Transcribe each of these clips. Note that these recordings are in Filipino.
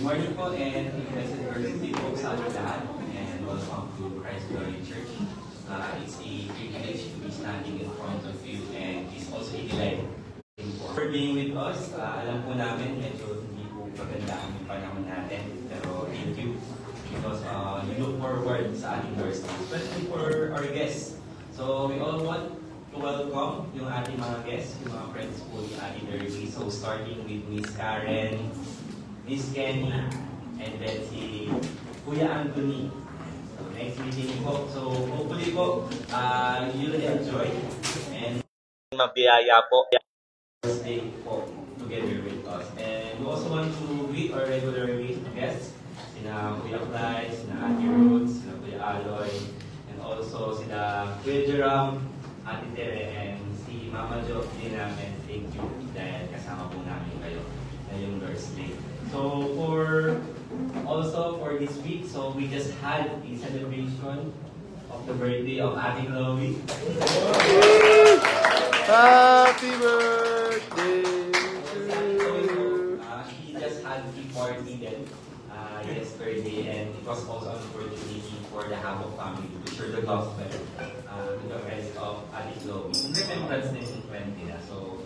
Good morning po and blessed birthday po sa ating lahat and welcome to Christ Glory Church. It's a privilege to be standing in front of you and it's also a delight for being with us. Alam po namin medyo hindi po magandaan yung panahon natin pero thank you because you look forward sa ating birthday, especially for our guests. So we all want to welcome yung ating mga guests, yung mga friends po ni Ate Derby. So starting with Miss Karen, Miss Kenny, and then si Kuya Anthony. So next meeting po. So hopefully po, you'll enjoy and mabiyaya po stay po together with us. And we also want to greet our regular guests, sina Kuya Clyde, sina Ate Ruth, sina Kuya Aloy, and also sina Kuya Jerome, Ate Tere, and si Mama Jo din namin. Thank you dahil kasama po namin kayo ngayong birthday. So for this week, so we just had a celebration of the birthday of Ate Chloe. Happy birthday to you! She just had a party then yesterday, and it was also an opportunity for the Habok family to share the gospel with the rest of Ate Chloe. Remembrance din in 20 na. So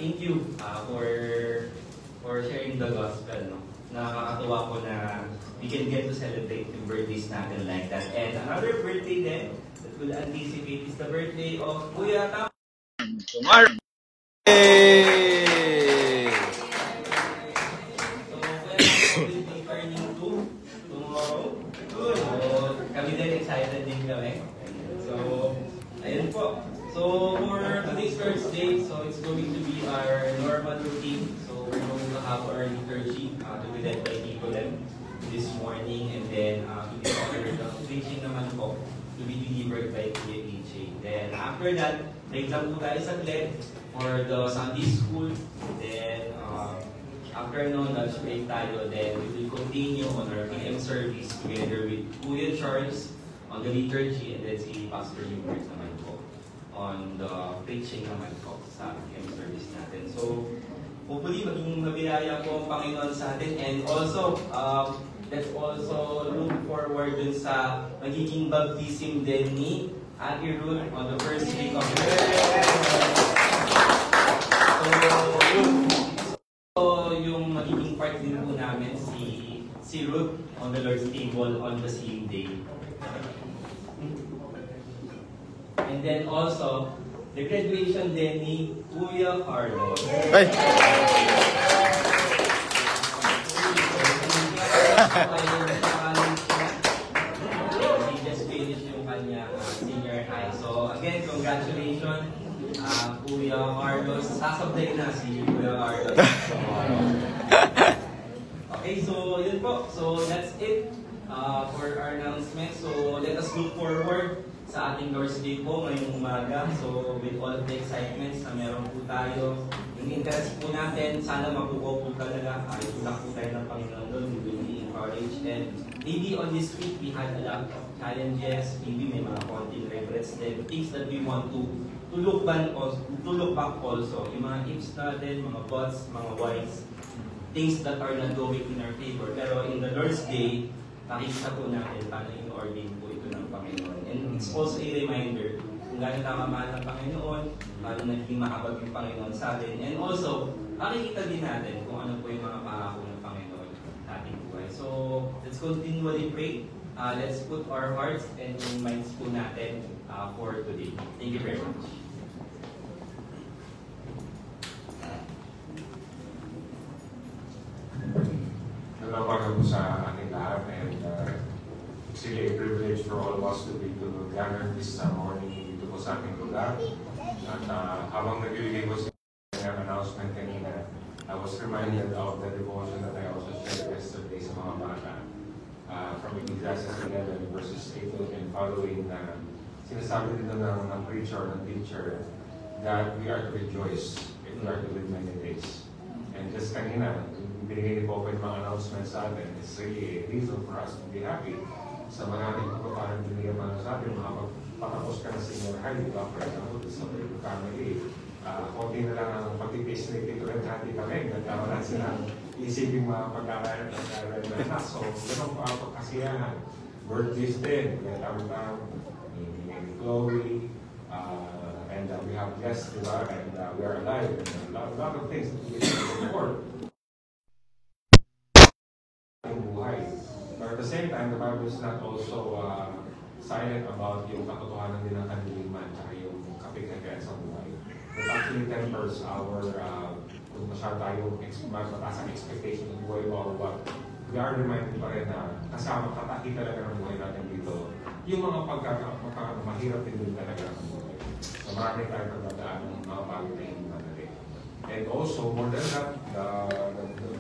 thank you for sharing the gospel. No? Nakakatuwa po na we can get to celebrate yung birthdays natin like that. And another birthday then that we'll anticipate is the birthday of Kuya Tam. Tomorrow! Hey! So Kuya Tam will be turning 2 tomorrow. Good. So kami din excited din kami. So ayun po. So for today's birthday, so it's going to be our normal routine. So we're going to have our liturgy to be led by Nicolem this morning, and then to be ordered the preaching naman po to be delivered by Kuya AJ. Then after that, exam po tayo saglit for the Sunday school. Then after no, lunch break tayo. Then we will continue on our PM service together with Kuya Charles on the liturgy, and then si Pastor Hubert naman po on the preaching naman po sa PM service natin. So, hopefully, maging mabiyaya po ang Panginoon sa atin. And also, let's also look forward dun sa magiging baptism din ni Ate Ruth on the first week of the So, yung magiging part din po namin si Ruth on the Lord's table on the same day. And then also, the graduation din ni Kuya Carlos. Hey! He just finished yung kanya senior high. So again, congratulations, Kuya Carlos. Sasablay na si Kuya Carlos. Okay, so yun po. So that's it for our announcement. So let us look forward sa ating Lord's Day po ngayong umaga. So with all the excitements na meron po tayo, yung interest po natin, sana makuha po talaga. Itulak po tayo ng Panginoon doon. We will be encouraged. And maybe on this week, we had a lot of challenges. Maybe may mga konting regrets din. Things that we want to look back also. Yung mga ifs natin, mga buts, mga whys. Things that are not going in our favor. Pero in the Lord's Day, nakikita po natin paano in-ordain po ito ng Panginoon. And it's also a reminder kung gano'n kamamahal ng Panginoon, paano naging makabag yung Panginoon sa atin. And also, makikita din natin kung ano po yung mga pangako ng Panginoon sa ating buhay. So, let's continually pray. Let's put our hearts and minds po natin for today. Thank you very much. Nagpapagod po sa ating lahat, and it's really a privilege for all of us to gather this morning dito po sa ating lugar. At habang nagbibigay ko sa announcement kanina, I was reminded of the devotion that I also shared yesterday sa mga bata from Ecclesiastes 11 verses 8 and following, na sinasabi dito ng preacher, ng teacher, that we are to rejoice if we are to live many days. And just kanina, binigay ni Popo yung mga announcements sa atin. It's really a reason for us to be happy. Sa mga ating pagpaparang binigay mga sa atin, makapagpatapos ka na senior high, di ba? For example, sa family, konti na lang ang pagtitiis ni Tito Red Hati kami. Nagkaroon silang isipin mga pagkakaroon na. So, ganun po ang pagkasiyahan. Birthdays din. Tam-tam, ni Chloe, and we have guests, diba? And we are alive. And a lot of things that we can support. But at the same time, the Bible is not also silent about yung katotohanan din ng kaniliman at yung kapigatian sa buhay. It actually tempers our, kung masyado tayo mataas ang expectation ng buhay mo or what, we are reminded pa rin na kasama kataki talaga ng buhay natin dito. Yung mga mahirap din talaga ng buhay. So marami tayo pagdadaan ng mga bagay na hindi madali. And also, more than that, the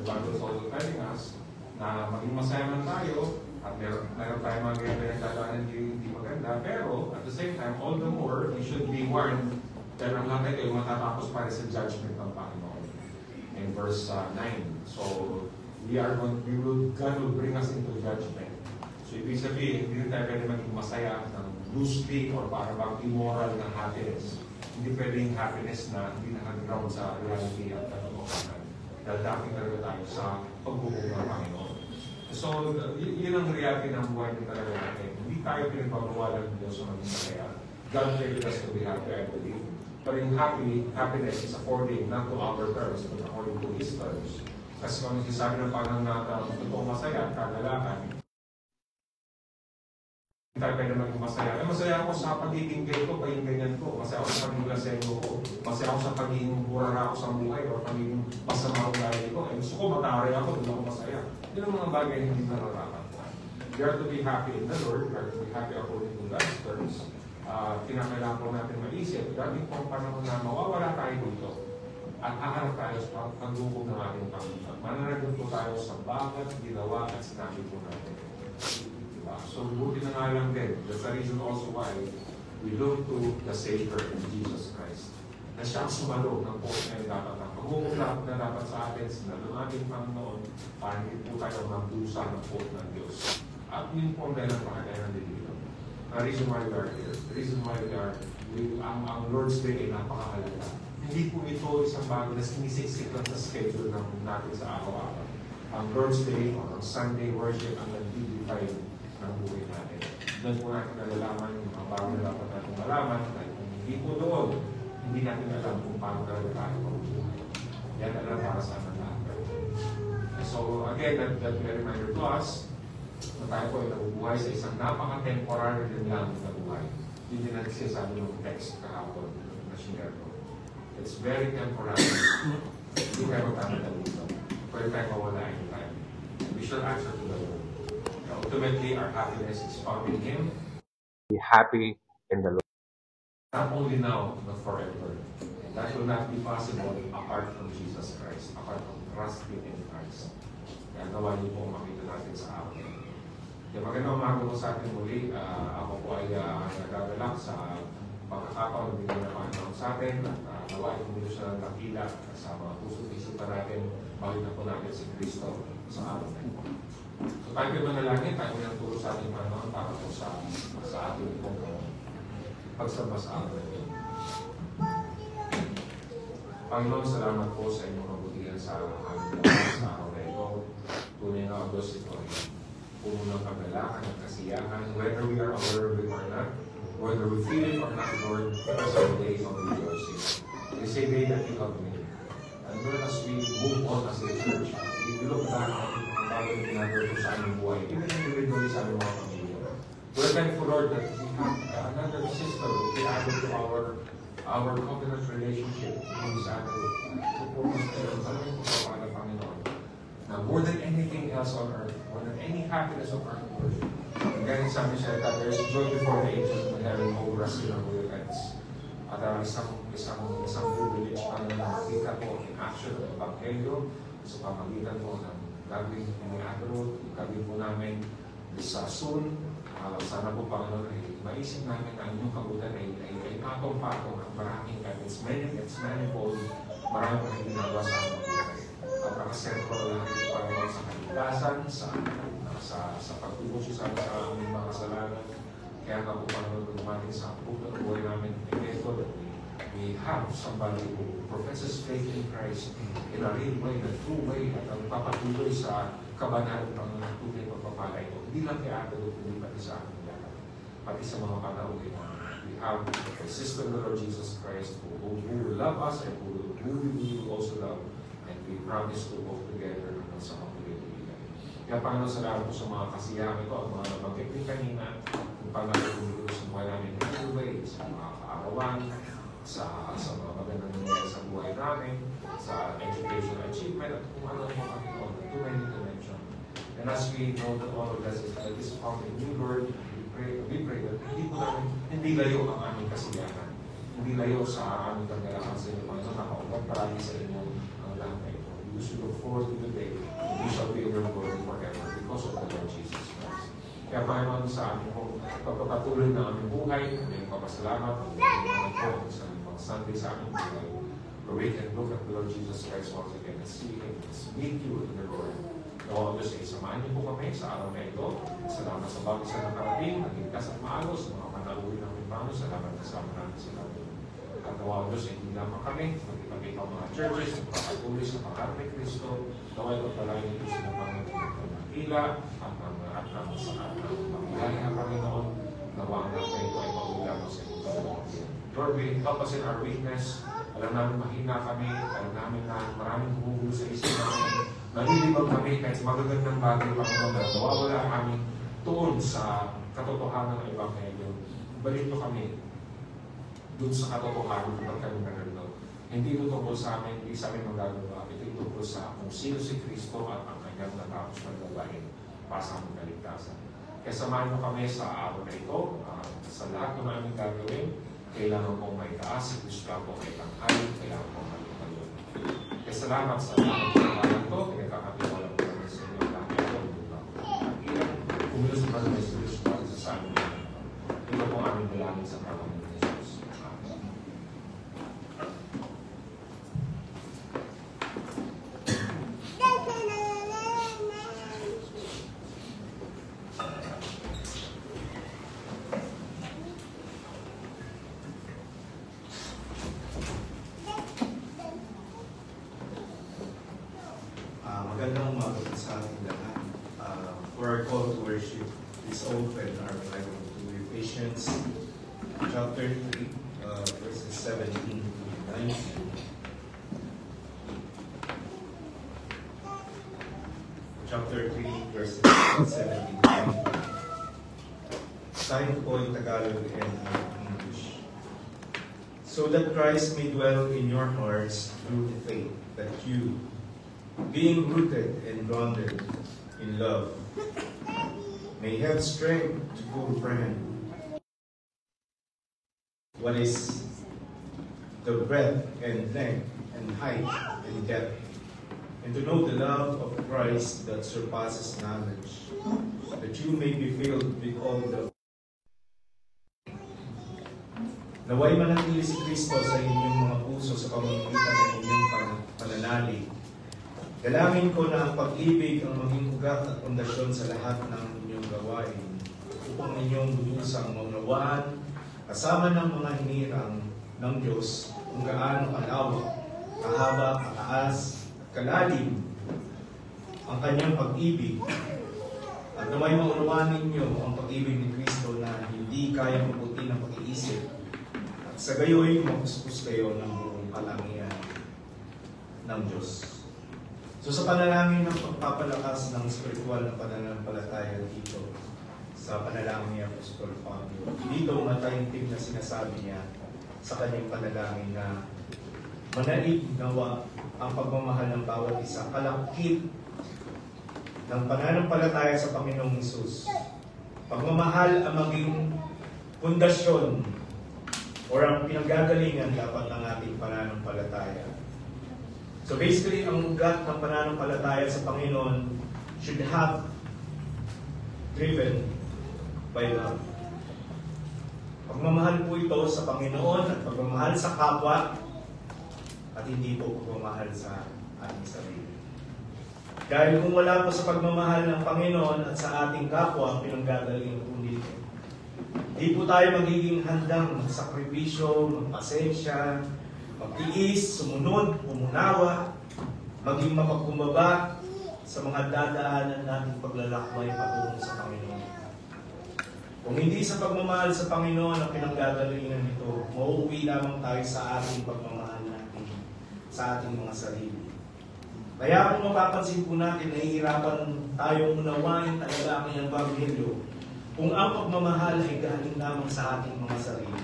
Bible is also telling us na maging masaya man tayo at meron tayong mga pinagdadaanan hindi maganda, pero at the same time, all the more, we should be warned dahil ang lahat ay matatapos para sa judgment ng Panginoon. In verse 9. So, God will bring us into judgment. So, ibig sabihin, hindi tayo pwede maging masaya ng loosely or para bang immoral na happiness. Hindi pwedeng happiness na hindi nakaground sa reality at katotohanan. Dahil dapat talaga tayo sa pagbubog ng Panginoon. So, yun ang reality ng buhay din talaga natin. Hindi tayo pinagpapawalan ng Diyos na maging masaya. God created us to be happy, I believe. But in happiness is according not to our terms, but according to His terms. Kasi kung sinasabi ng Panginoon na totoong masaya, kagalakan, hindi tayo pwede maging masaya. Masaya ako sa pagiging ganito, pagiging ganyan ko. Masaya ako sa pagiging lasenggo ko. Masaya ako sa pagiging burara ako sa buhay o pagiging masama ang lagi ko. Gusto ko matari ako, hindi ako masaya. Yun ang mga bagay na hindi nararapat. We are to be happy in the Lord. We are to be happy according to God's terms. Kinakailangan po natin maisip. Dati po panahon na mawawala tayo dito. At haharap tayo sa pagdukog ng ating Panginoon. Mananagot po tayo sa bagat, ginawa at sinabi po natin. Diba? So, buti na nga lang din. That's the reason also why we look to the Savior in Jesus Christ. Na siya ang sumalo ng po na dapat ang pag-uuklap na dapat sa atin, sinalo ng ating Panginoon, para hindi po tayo magdusa ng po ng Diyos. At yun po ang dahil ang pakagayan ng dito. The reason why we are here, the reason why ang Lord's Day ay napakahalaga. Hindi po ito isang bago na sinisiksik lang sa schedule natin sa araw-araw. Ang Lord's Day o ang Sunday worship ang nag-define ng buhay natin. Doon po natin nalalaman yung mga bago na dapat natin malaman dahil kung hindi po doon, hindi natin alam kung paano talaga tayo magbuhay. Yan alam para sa ating lahat. So again, that reminder to us na tayo po ay nabubuhay sa isang napaka-temporary din lang na buhay. Hindi na nagsasabi ng text kahapon na sinare ko. It's very temporary. Hindi tayo magtamadali dito. Pwede tayo mawala anytime. We should answer to the Lord. Ultimately, our happiness is found in Him. Be happy in the Lord. Not only now, but forever. That will not be possible apart from Jesus Christ, apart from trusting in Christ. Kaya nawa niyo po makita natin sa akin. Kaya magandang umaga po sa atin muli. Ako po ay nagagalak sa pagkakataon na binigyan na Panginoon sa atin. Nawa ay hindi siya nakila sa mga puso't isipan natin. Bakit na po natin si Kristo sa araw na ito. So tayo po manalangin, tayo po nang turo sa ating Panginoon para po sa ating pong pagsama sa araw na ito. Panginoon, salamat po sa inyong kabutihan sa aming sa araw na ito. Tunay na ang Diyos ito ay puno ng kagalakan at kasiyahan, whether we are aware of it or not, whether we feel it or not, Lord, because our day of rejoicing. It is a day that you have made. And Lord, as we move on as a church, we look back at ang bagay na ginagawa po sa aming buhay, even individually sa aming mga pamilya. We're thankful, Lord, that we have another sister we can add to our covenant relationship with this other performance sa aming pagpapala, Panginoon. Now, more than anything else on earth, more than any happiness of earth, Lord, again, sabi siya that there is joy before the angels in heaven over us in our events. At isang privilege na nakita po in action ng Ebanghelyo sa pamagitan po ng gagawin ni Agro, gagawin po namin this soon. Sana po, Panginoon, ay maisip namin na inyong kabutan ay patong-patong at maraming it's manifold, maraming po na ginagawa sa aming buhay. Napakasentro lang ito, Panginoon, sa kaligtasan, sa pagtubos sa aming mga kasalanan. Kaya nga po, Panginoon, dumating sa puto ng buhay namin. Ito, that we we have somebody who professes faith in Christ in a real way, a true way, at ang papatuloy sa kabanalan ng tunay pagpapalay ko. Hindi lang kay Ate Ruth, hindi pati sa akin lahat. Pati sa mga panauhin. We have the sister of the Lord Jesus Christ who will love us and who we will also love. And we promise to walk together hanggang sa kapag-ibigan. Kaya Panginoon, salamat po sa mga kasiyahan ito at mga nabanggit din kanina kung paano natutulog sa buhay namin in every way, sa mga kaarawan, sa mga magandang nangyayari sa buhay namin, sa education achievement, at kung ano yung Panginoon, too many to mention. And as we know that all of this is found in you, Lord, we pray that hindi layo ang aming kasiyahan. Hindi layo sa aming kagalakan sa inyo, Panginoon, nakaupat parami sa inyo ang lahat na ito. We should look forward to the day and we shall be in your glory forever because of the Lord Jesus Christ. Kaya Panginoon, sa aming pagpapatuloy ng aming buhay, aming papasalamat, aming po sa mga Sunday sa aming buhay, where we can look at the Lord Jesus Christ once again and see Him, meet you in the Lord. No, just say, samahan niyo po kami sa araw na ito. Salamat sa bawat isa na nakarating, nagligtas at maalos, mga panauwi ng Panginoon. Salamat kasama natin sa lahat. At nawa Diyos, hindi lamang kami, magkikapit ang mga churches, magpapatuloy sa pangarap ni Kristo, naway ko palagi ito sa mga nakila, at ang pangilali ng Panginoon, nawa ang natin ito ay maulang sa inyo. Lord, we help us in our weakness. Alam namin mahina kami, alam namin na maraming humugulo sa isip namin. Nalilibang kami kahit magagandang bagay, Panginoon, na nawawala kami tuon sa katotohanan ng Ebanghelyo. Balik mo kami doon sa katotohanan ng kami nanalo. Hindi ito tungkol sa amin, hindi sa amin magagawa. Ito tungkol sa kung sino si Kristo at ang kanyang natapos na gawain para sa aming kaligtasan. Kaya samahan mo kami sa araw na ito, sa lahat ng aming gagawin. Kailangan kong may taas, si Kristo ako ay tanghali, kailangan kong magpapalun. Kaya salamat sa lahat ng mga ito, pinagkakatiwala ko namin sa inyo, dahil ito, kumilos pa namin sa Kristo at sa amin. Ito po aming dalangin sa pangalan ni Jesus. Amen. Magandang umaga sa ating lahat. For our call to worship is open our Bible to Ephesians chapter 3, verses 17 to 19. Chapter 3, verses 17 to 19. Tayo po in Tagalog and English. So that Christ may dwell in your hearts through faith, that you, being rooted and grounded in love, may have strength to comprehend what is the breadth and length and height and depth, and to know the love of Christ that surpasses knowledge, that you may be filled with all the. Naway manatili si Kristo sa inyong mga puso sa pamamagitan ng inyong pananalig. Dalangin ko na ang pag-ibig ang maging ugat at pundasyon sa lahat ng inyong gawain, upang inyong lubusang maunawaan kasama ng mga hinirang ng Diyos kung gaano kalawak, kahaba, kataas, at kalalim ang kanyang pag-ibig, at naway maunawaan ninyo ang pag-ibig ni Kristo na hindi kaya mabuti ng pag-iisip, at sa gayoy mapuspos kayo ng buong kalangian ng Diyos. So sa panalangin ng pagpapalakas ng spiritual na pananampalataya dito, sa panalangin ni Apostol Pablo, dito mataimtim na sinasabi niya sa kanyang panalangin na manaig nawa ang pagmamahal ng bawat isa, kalakip ng pananampalataya sa Panginoong Hesus. Pagmamahal ang maging pundasyon o ang pinanggagalingan dapat ng ating pananampalataya. So basically, ang ugat ng pananampalataya sa Panginoon should have driven by love. Pagmamahal po ito sa Panginoon at pagmamahal sa kapwa at hindi po pagmamahal sa ating sarili. Dahil kung wala po sa pagmamahal ng Panginoon at sa ating kapwa, pinanggagalingan po dito, Hindi po tayo magiging handang magsakripisyo, magpasensya, magtiis, sumunod, umunawa, maging mapagkumbaba sa mga dadaanan nating paglalakbay patungo sa Panginoon. Kung hindi sa pagmamahal sa Panginoon ang pinanggagalingan nito, mauuwi lamang tayo sa ating pagmamahal natin, sa ating mga sarili. Kaya kung mapapansin po natin, nahihirapan tayong unawain talaga ang Ebanghelyo. Kung ang pagmamahal ay galing lamang sa ating mga sarili,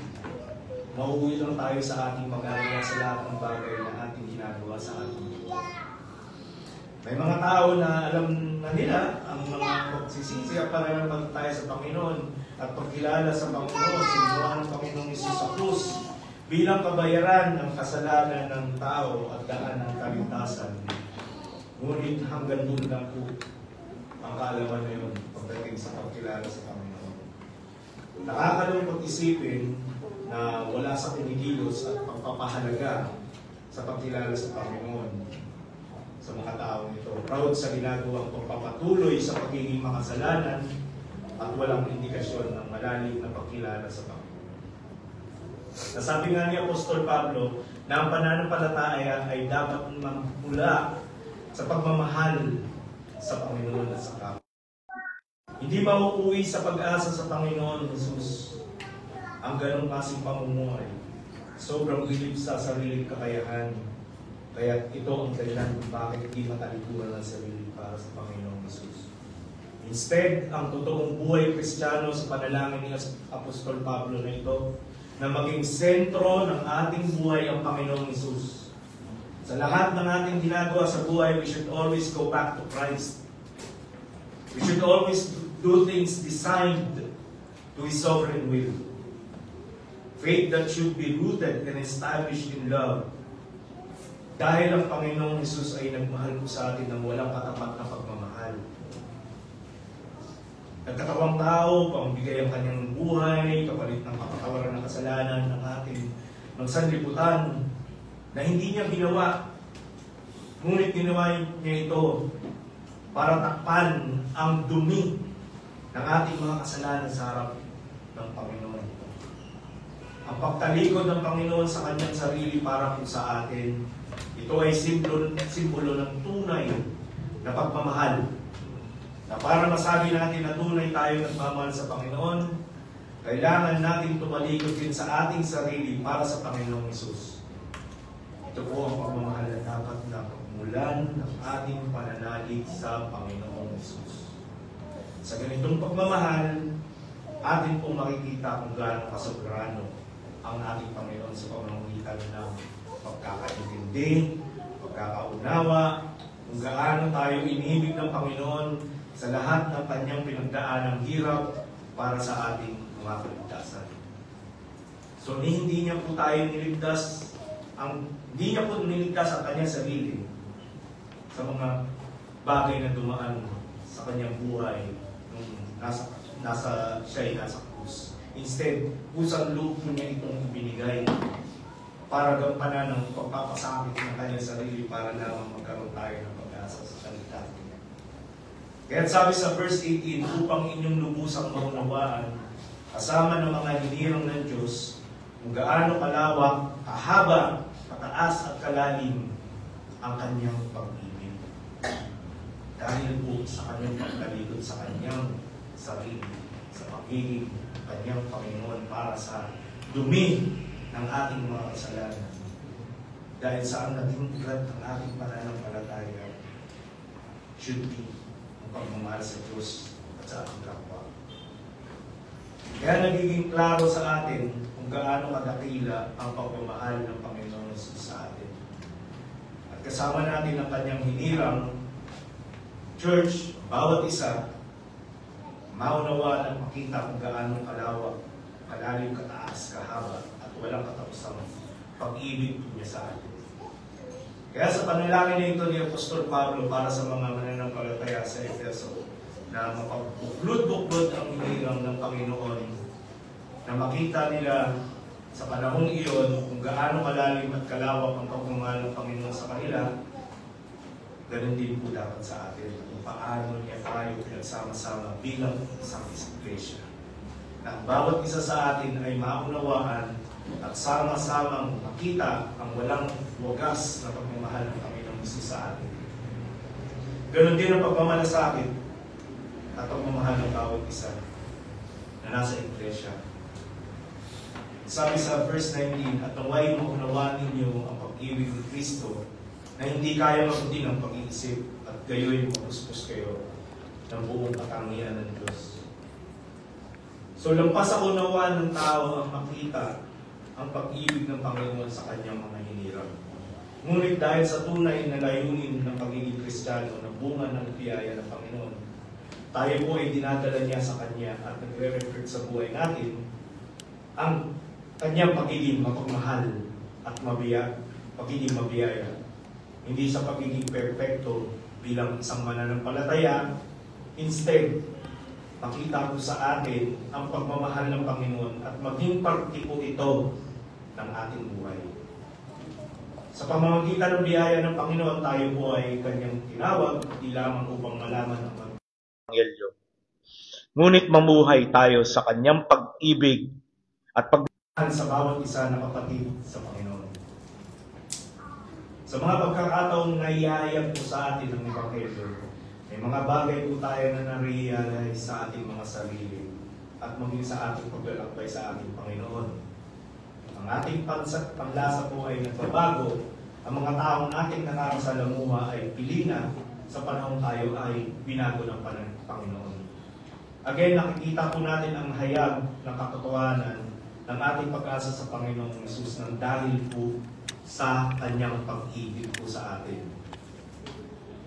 mauuwi lang tayo sa ating magagawa sa lahat ng bagay na ating ginagawa sa ating buhay. May mga tao na alam na nila ang mga pagsisisi at pananampalataya tayo sa Panginoon at pagkilala sa Panginoon, sinuha ng Panginoong Hesus sa krus bilang kabayaran ng kasalanan ng tao at daan ng kaligtasan. Ngunit hanggang doon lang po ang kaalaman na yun pagdating sa pagkilala sa Panginoon. Nakakalungkot isipin na wala sa kinikilos at pagpapahalaga sa pagkilala sa Panginoon sa mga taong ito. Proud sa ginagawang pagpapatuloy sa pagiging makasalanan at walang indikasyon ng malalim na pagkilala sa Panginoon. Nasabi nga ni Apostol Pablo na ang pananampalataya ay dapat magmula sa pagmamahal sa Panginoon at sa kapwa. Hindi mauuwi sa pag-asa sa Panginoon Hesus ang ganong klaseng pamumuhay. Sobrang bilib sa sariling kakayahan. Kaya ito ang dahilan kung bakit hindi matalikuran ang sarili para sa Panginoong Hesus. Instead, ang totoong buhay Kristiyano sa panalangin ni Apostol Pablo na ito, na maging sentro ng ating buhay ang Panginoong Hesus. Sa lahat ng ating ginagawa sa buhay, we should always go back to Christ. We should always do things designed to His sovereign will. Faith that should be rooted and established in love. Dahil ang Panginoong Hesus ay nagmahal po sa atin ng walang katapat na pagmamahal. Nagkatawang tao, pambigay ang kanyang buhay, kapalit ng kapatawaran ng kasalanan ng ating sanlibutan na hindi niya ginawa. Ngunit ginawa niya ito para takpan ang dumi ng ating mga kasalanan sa harap ng Panginoon. Ang pagtalikod ng Panginoon sa kanyang sarili para po sa atin, ito ay simbolo ng tunay na pagmamahal. Na para masabi natin na tunay tayo nagmamahal sa Panginoon, kailangan natin tumalikod din sa ating sarili para sa Panginoong Hesus. Ito po ang pagmamahal na dapat na pagmulan ng ating pananalig sa Panginoong Hesus. Sa ganitong pagmamahal, atin pong makikita kung gaano kasoberano ang ating Panginoon sa pamamagitan ng pagkakaintindi, pagkakaunawa, kung gaano tayo inibig ng Panginoon sa lahat ng kanyang pinagdaanang hirap para sa ating mga kaligtasan. So hindi niya po tayo niligtas ang kanyang sarili sa mga bagay na dumaan sa kanyang buhay nung siya ay nasa krus. Instead, pusang loob niya itong ibinigay para gampanan ng pagpapasakit ng kanyang sarili para lamang magkaroon tayo ng pag-asa sa kaligtasan. Kaya sabi sa verse 18, upang inyong lubusang maunawaan, kasama ng mga hinirang ng Diyos, kung gaano kalawak, kahaba, kataas at kalalim ang kanyang pag-ibig. Dahil po sa kanyang pagtalikod sa kanyang sarili, sa pagiging kanyang Panginoon para sa dumi ng ating mga kasalanan. Dahil sa ang naging ugat ng ating pananampalataya should be ang pagmamahal sa Diyos at sa ating kapwa. Kaya nagiging klaro sa atin kung gaano kadakila ang pagmamahal ng Panginoon sa atin. At kasama natin ang kanyang hinirang church, bawat isa, maunawa at makita kung gaano kalawak, kalalim, kataas, kahaba, at walang katapusang pag-ibig niya sa atin. Kaya sa panalangin na ito ni Apostol Pablo para sa mga mananampalataya sa Efeso, na mapagbuklod-buklod ang hinirang ng Panginoon, na makita nila sa panahong iyon kung gaano kalalim at kalawak ang pagmamahal ng Panginoon sa kanila, ganun din po dapat sa atin kung paano niya tayo pinagsama-sama bilang isang iglesia. na ang bawat isa sa atin ay maunawaan at sama-samang makita ang walang wagas na pagmamahal ng Panginoong Hesus sa atin. Ganon din ang pagmamalasakit at pagmamahal ng bawat isa na nasa iglesia. Sabi sa verse 19, at naway maunawaan ninyo ang pag-ibig ni Kristo na hindi kaya mabuti ng pag-iisip at gayo'y mapuspos kayo ng buong katangian ng Diyos. So, lampas sa unawaan ng tao ang makita ang pag-ibig ng Panginoon sa kanyang mga hinirang. Ngunit dahil sa tunay na layunin ng pagiging Kristiyano na bunga ng biyaya ng Panginoon, tayo po ay dinadala niya sa Kanya at nagre-reflect sa buhay natin ang Kanyang pagiging mapagmahal at pagiging mabiyaya. Hindi sa pagiging perfecto bilang isang mananampalataya, instead, makita po sa atin ang pagmamahal ng Panginoon at maging parte po ito ng ating buhay. Sa pamamagitan ng biyaya ng Panginoon, tayo po ay Kanyang tinawag, di lamang upang malaman ang Ebanghelyo. Ngunit mamuhay tayo sa Kanyang pag-ibig at pagmamahal sa bawat isa na kapatid sa Panginoon. Sa mga pagkakataong naihayag po sa atin ng Ebanghelyo, may mga bagay po tayo na na-realize sa ating mga sarili at maging sa ating paglalakbay sa ating Panginoon. Ang ating panlasa po ay nagbabago. Ang mga taong ating nakakasalamuha ay pili na sa panahon tayo ay binago ng Panginoon. Again, nakikita po natin ang hayag ng katotohanan ng ating pag-asa sa Panginoong Hesus nang dahil po sa Kanyang pag-ibig po sa atin.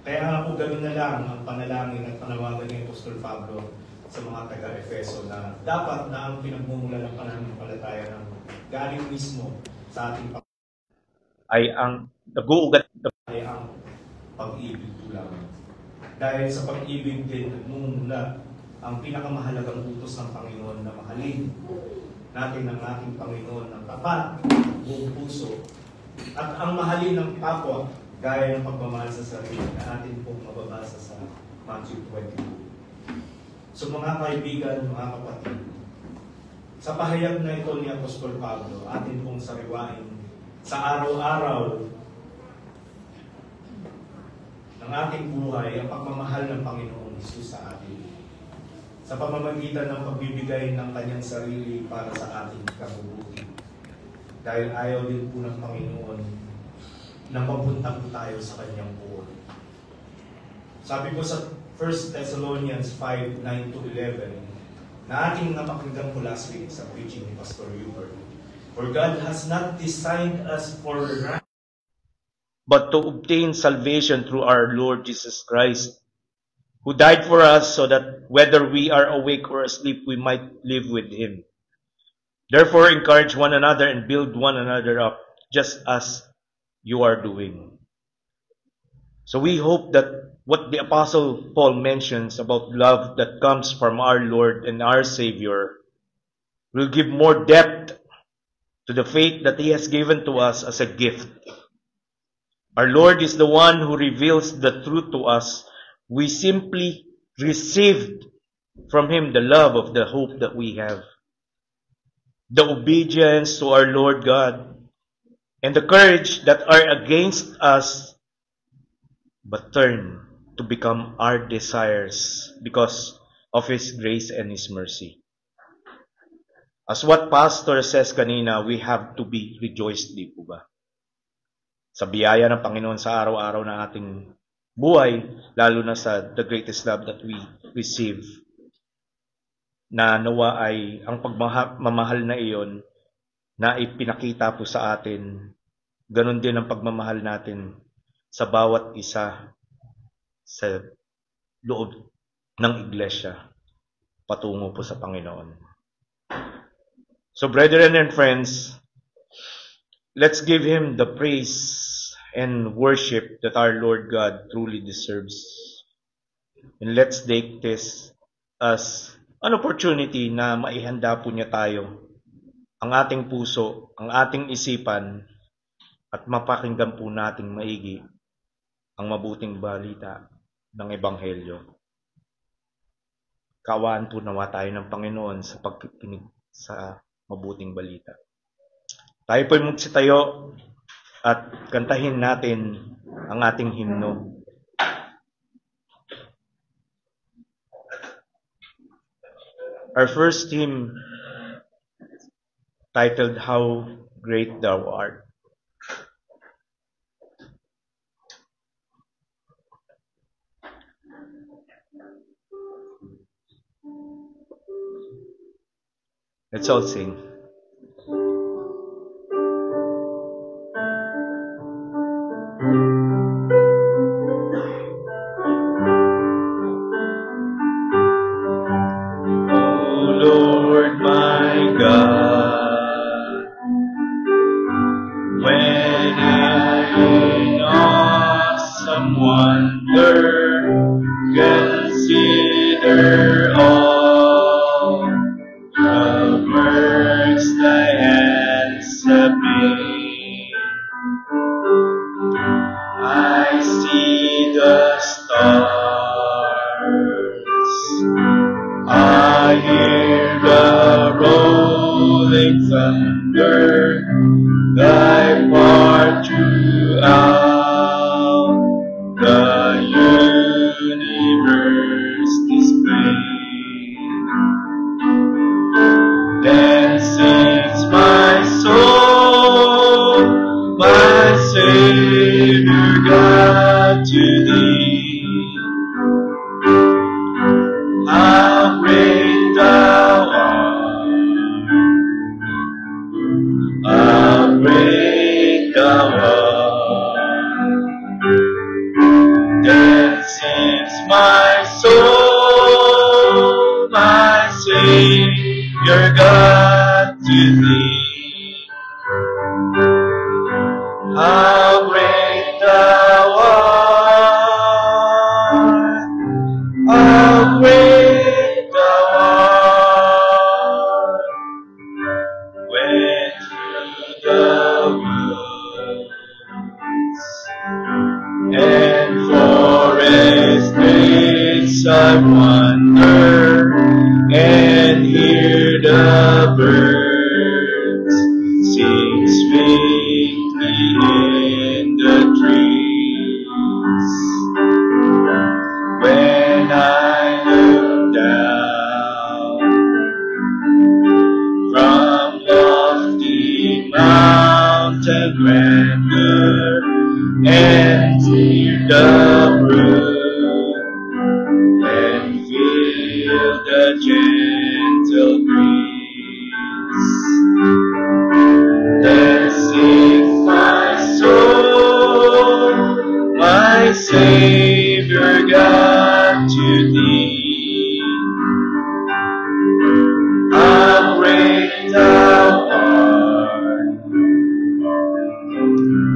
Kaya nga po ganoon na lang ang panalangin at panawagan ni Apostol Pablo sa mga taga-Efeso na dapat na ang pinagmumula ng pananampalataya ng galing mismo sa ating ay ang nag-uugat ay ang pag-ibig po lamang. Dahil sa pag-ibig din nagmumula ang pinakamahalagang utos ng Panginoon na mahalin natin ang ating Panginoon ng tapat, buong puso, at ang mahalin ng kapwa gaya ng pagmamahal sa sarili na atin pong mababasa sa Matthew 22. So mga kaibigan, mga kapatid, sa pahayag na ito ni Apostol Pablo, atin pong sariwain sa araw-araw ng ating buhay ang pagmamahal ng Panginoong Hesus sa atin. Sa pamamagitan ng pagbibigay ng Kanyang sarili para sa ating kabubuti. Dahil ayaw din po ng Panginoon na mapunta po tayo sa Kanyang puot. Sabi po sa 1 Thessalonians 5:9-11 na ating napakinggan po last week sa preaching ni Pastor Hubert. For God has not designed us for wrath, but to obtain salvation through our Lord Jesus Christ, who died for us so that whether we are awake or asleep, we might live with Him. Therefore, encourage one another and build one another up, just as you are doing. So we hope that what the Apostle Paul mentions about love that comes from our Lord and our Savior will give more depth to the faith that He has given to us as a gift. Our Lord is the one who reveals the truth to us. We simply received from Him the love of the hope that we have, the obedience to our Lord God, and the courage that are against us, but turn to become our desires because of His grace and His mercy. As what Pastor says kanina, we have to be rejoiced, di po ba? Sa biyaya ng Panginoon sa araw-araw na ating buhay, lalo na sa the greatest love that we receive, na nawa ay ang pagmamahal na iyon na ipinakita po sa atin, ganun din ang pagmamahal natin sa bawat isa sa loob ng iglesia patungo po sa Panginoon. So brethren and friends, let's give Him the praise and worship that our Lord God truly deserves. And let's take this as an opportunity na maihanda po niya tayo, ang ating puso, ang ating isipan, at mapakinggan po nating maigi ang mabuting balita ng Ebanghelyo. Kaawaan po nawa tayo ng Panginoon sa pagkikinig sa mabuting balita. Tayo po'y magsitayo at kantahin natin ang ating himno. Our first hymn, titled How Great Thou Art. Let's all sing. Oh Lord my God, when in awesome wonder consider all the works thy hands have made. I see the stars, I hear the rolling thunder, thy part throughout the universe display. Then sings my soul, my Savior God, to thee. How great thou art, how great thou art. Then sings my soul, my Savior God, to thee. How great thou art, how great thou art. When through the woods and forest glades I wander and hear the birds sing sweetly in the trees. When I look down from lofty mountain grandeur and hear the brook and feel the gentle breeze, then sing my soul, my Savior God, to thee. How great thou art,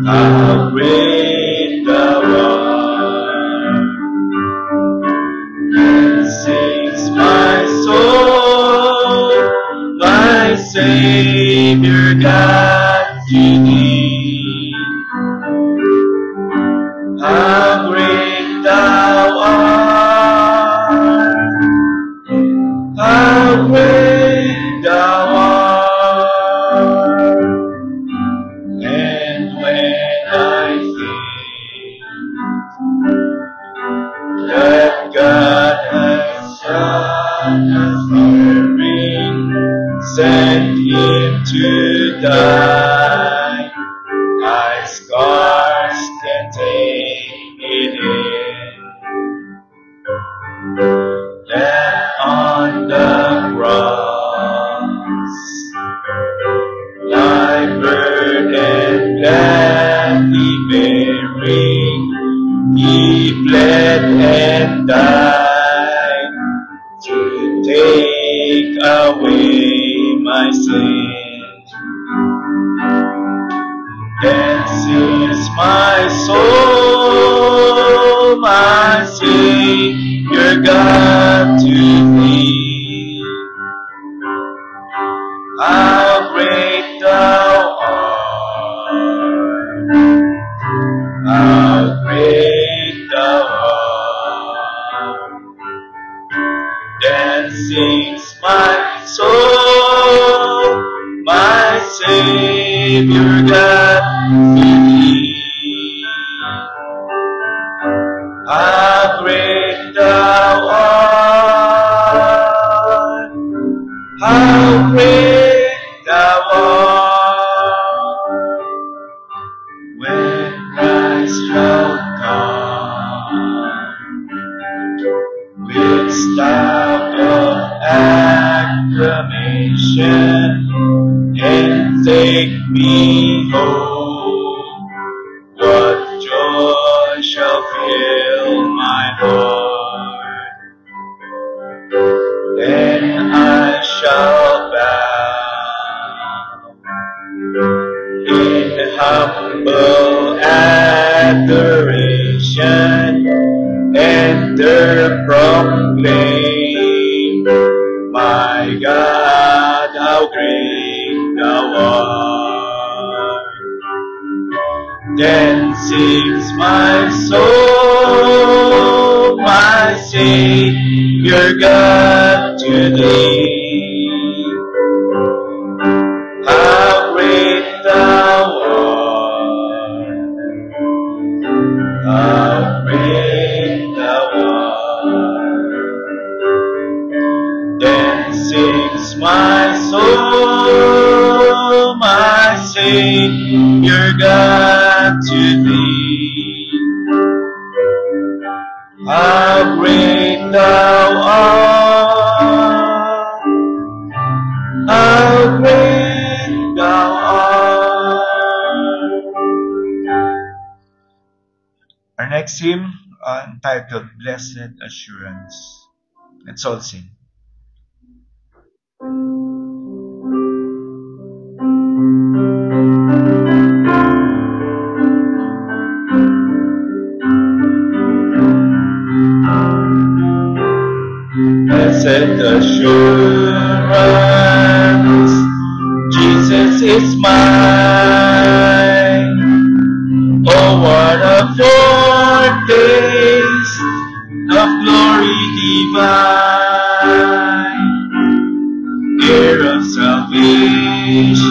how great thou art. Then sings my soul, my Savior God, to thee. How great thou art, how great thou art. And when I think that God has shot a firing, sent him to die, I scarce can take it in, that on the cross thy burden gladly bearing, he bled and died to take away my sin. Then sings my soul, my Savior God, to thee. How great thou art, how great thou art. Then Then sings my soul, my Savior God to thee. How great thou art, how great thou art, when Christ shall come with shout of acclamation and take me home. What joy shall fill my heart? Then I shall bow in humble adoration, enter proclaim, my God, how great thou art. Then sings my soul, my Savior God to thee. How great thou art, how great thou art. Then sings my soul, my Savior God to thee. How great thou art, how great thou art. Our next hymn entitled Blessed Assurance. Let's all sing. Blessed assurance, Jesus is mine. Oh, what a foretaste of glory divine, heir of salvation,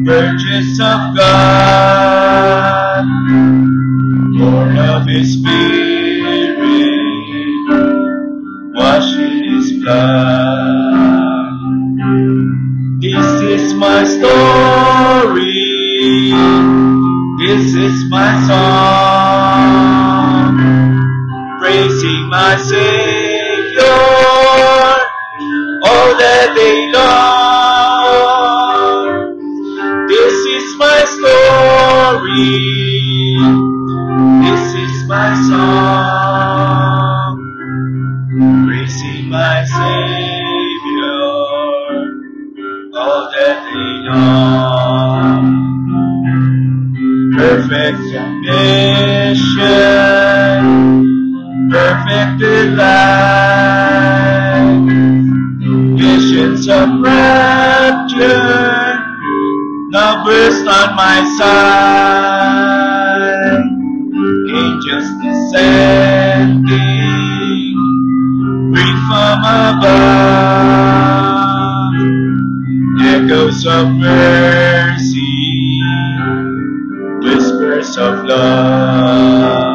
purchase of God, born of His Spirit, washed in His blood. This is my story, this is my song, praising my Savior all the day long. This is my story, this is my song, praising my Savior all the day long. Perfect submission, perfect delight, visions of rapture now burst on my side. Angels descending, bring from above, echoes of mercy, whispers of love.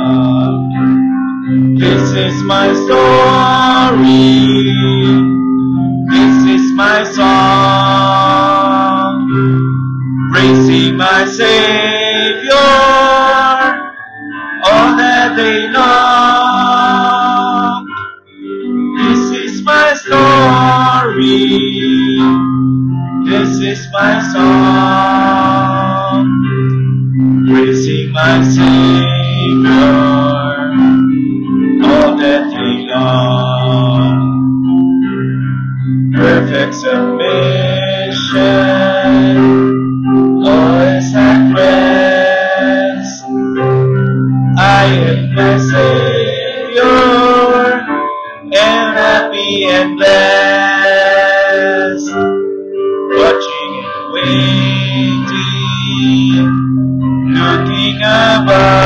This is my story, this is my song, praising my Savior all the day long. This is my story, this is my song, praising my Savior all the day long. Perfect submission, all is at rest. I am my Savior, am happy and blessed, watching and waiting, looking above,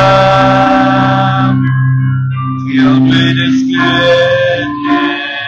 filled with His goodness,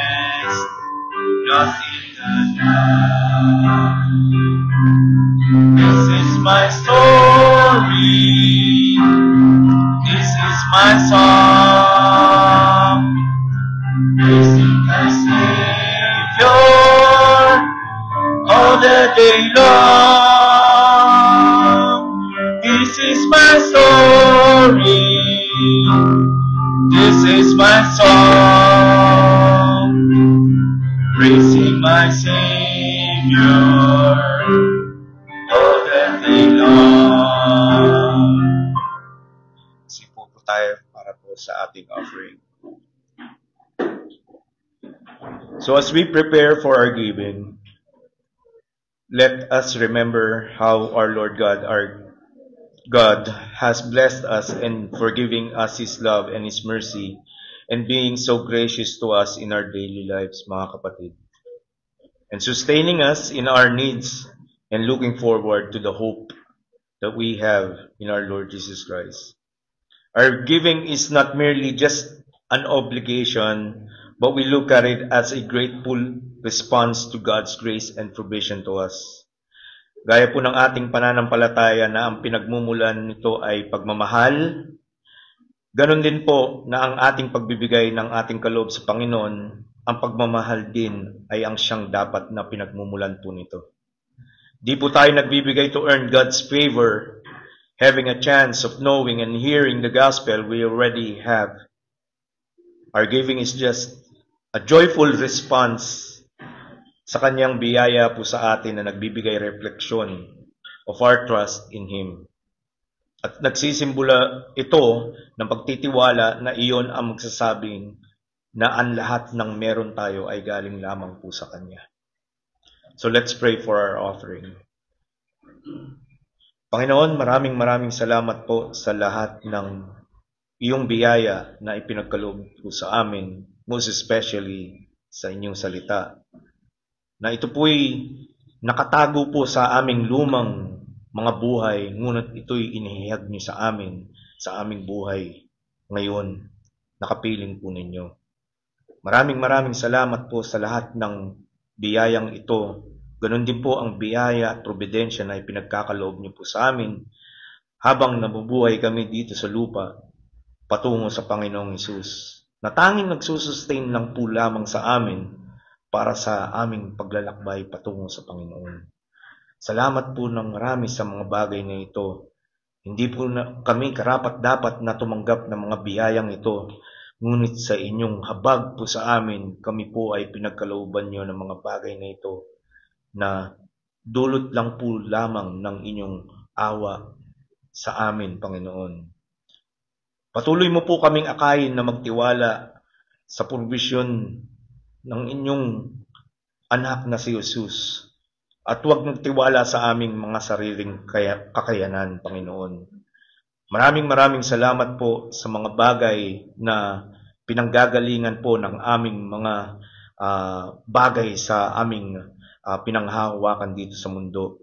This is my song, praising my Savior all the day long. Sipo po tayo para po sa ating offering. So as we prepare for our giving, let us remember how our Lord God, our God, has blessed us and for giving us His love and His mercy and being so gracious to us in our daily lives, mga kapatid. And sustaining us in our needs and looking forward to the hope that we have in our Lord Jesus Christ. Our giving is not merely just an obligation, but we look at it as a grateful response to God's grace and provision to us. Gaya po ng ating pananampalataya na ang pinagmumulan nito ay pagmamahal, ganon din po na ang ating pagbibigay ng ating kaloob sa Panginoon, ang pagmamahal din ay ang siyang dapat na pinagmumulan po nito. Di po tayo nagbibigay to earn God's favor, having a chance of knowing and hearing the gospel we already have. Our giving is just a joyful response sa kanyang biyaya po sa atin na nagbibigay refleksyon of our trust in Him. At nagsisimbula ito ng pagtitiwala na iyon ang magsasabing na ang lahat ng meron tayo ay galing lamang po sa Kanya. So let's pray for our offering. Panginoon, maraming salamat po sa lahat ng iyong biyaya na ipinagkaloob po sa amin, most especially sa inyong salita, na ito po'y nakatago po sa aming lumang mga buhay, ngunit ito'y inihayag niyo sa amin, sa aming buhay ngayon, nakapiling po ninyo. Maraming salamat po sa lahat ng biyayang ito. Ganon din po ang biyaya at probidensya na ipinagkakaloob niyo po sa amin habang nabubuhay kami dito sa lupa patungo sa Panginoong Hesus, na tanging nagsusustain lang po lamang sa amin para sa aming paglalakbay patungo sa Panginoon. Salamat po ng marami sa mga bagay na ito. Hindi po kami karapat-dapat na tumanggap ng mga biyayang ito, ngunit sa inyong habag po sa amin, kami po ay pinagkalooban niyo ng mga bagay na ito na dulot lang po lamang ng inyong awa sa amin, Panginoon. Patuloy mo po kaming akayin na magtiwala sa provision ng inyong anak na si Jesus at huwag magtiwala sa aming mga sariling kakayanan, Panginoon. Maraming salamat po sa mga bagay na pinanggagalingan po ng aming mga bagay sa aming pinanghahawakan dito sa mundo.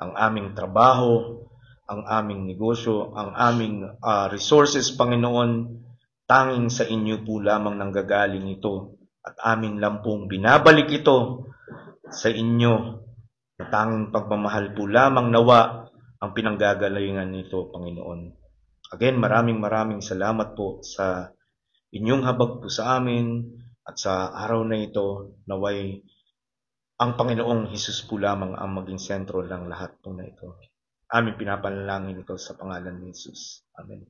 Ang aming trabaho, ang aming negosyo, ang aming resources, Panginoon, tanging sa inyo po lamang nanggagaling ito at amin lang pong binabalik ito sa inyo na tanging pagmamahal po lamang nawa ang pinanggagalingan nito, Panginoon. Again, maraming salamat po sa inyong habag po sa amin at sa araw na ito, naway ang Panginoong Hesus po lamang ang maging sentro ng lahat po na ito. Aming pinapanalangin ito sa pangalan ni Jesus. Amen.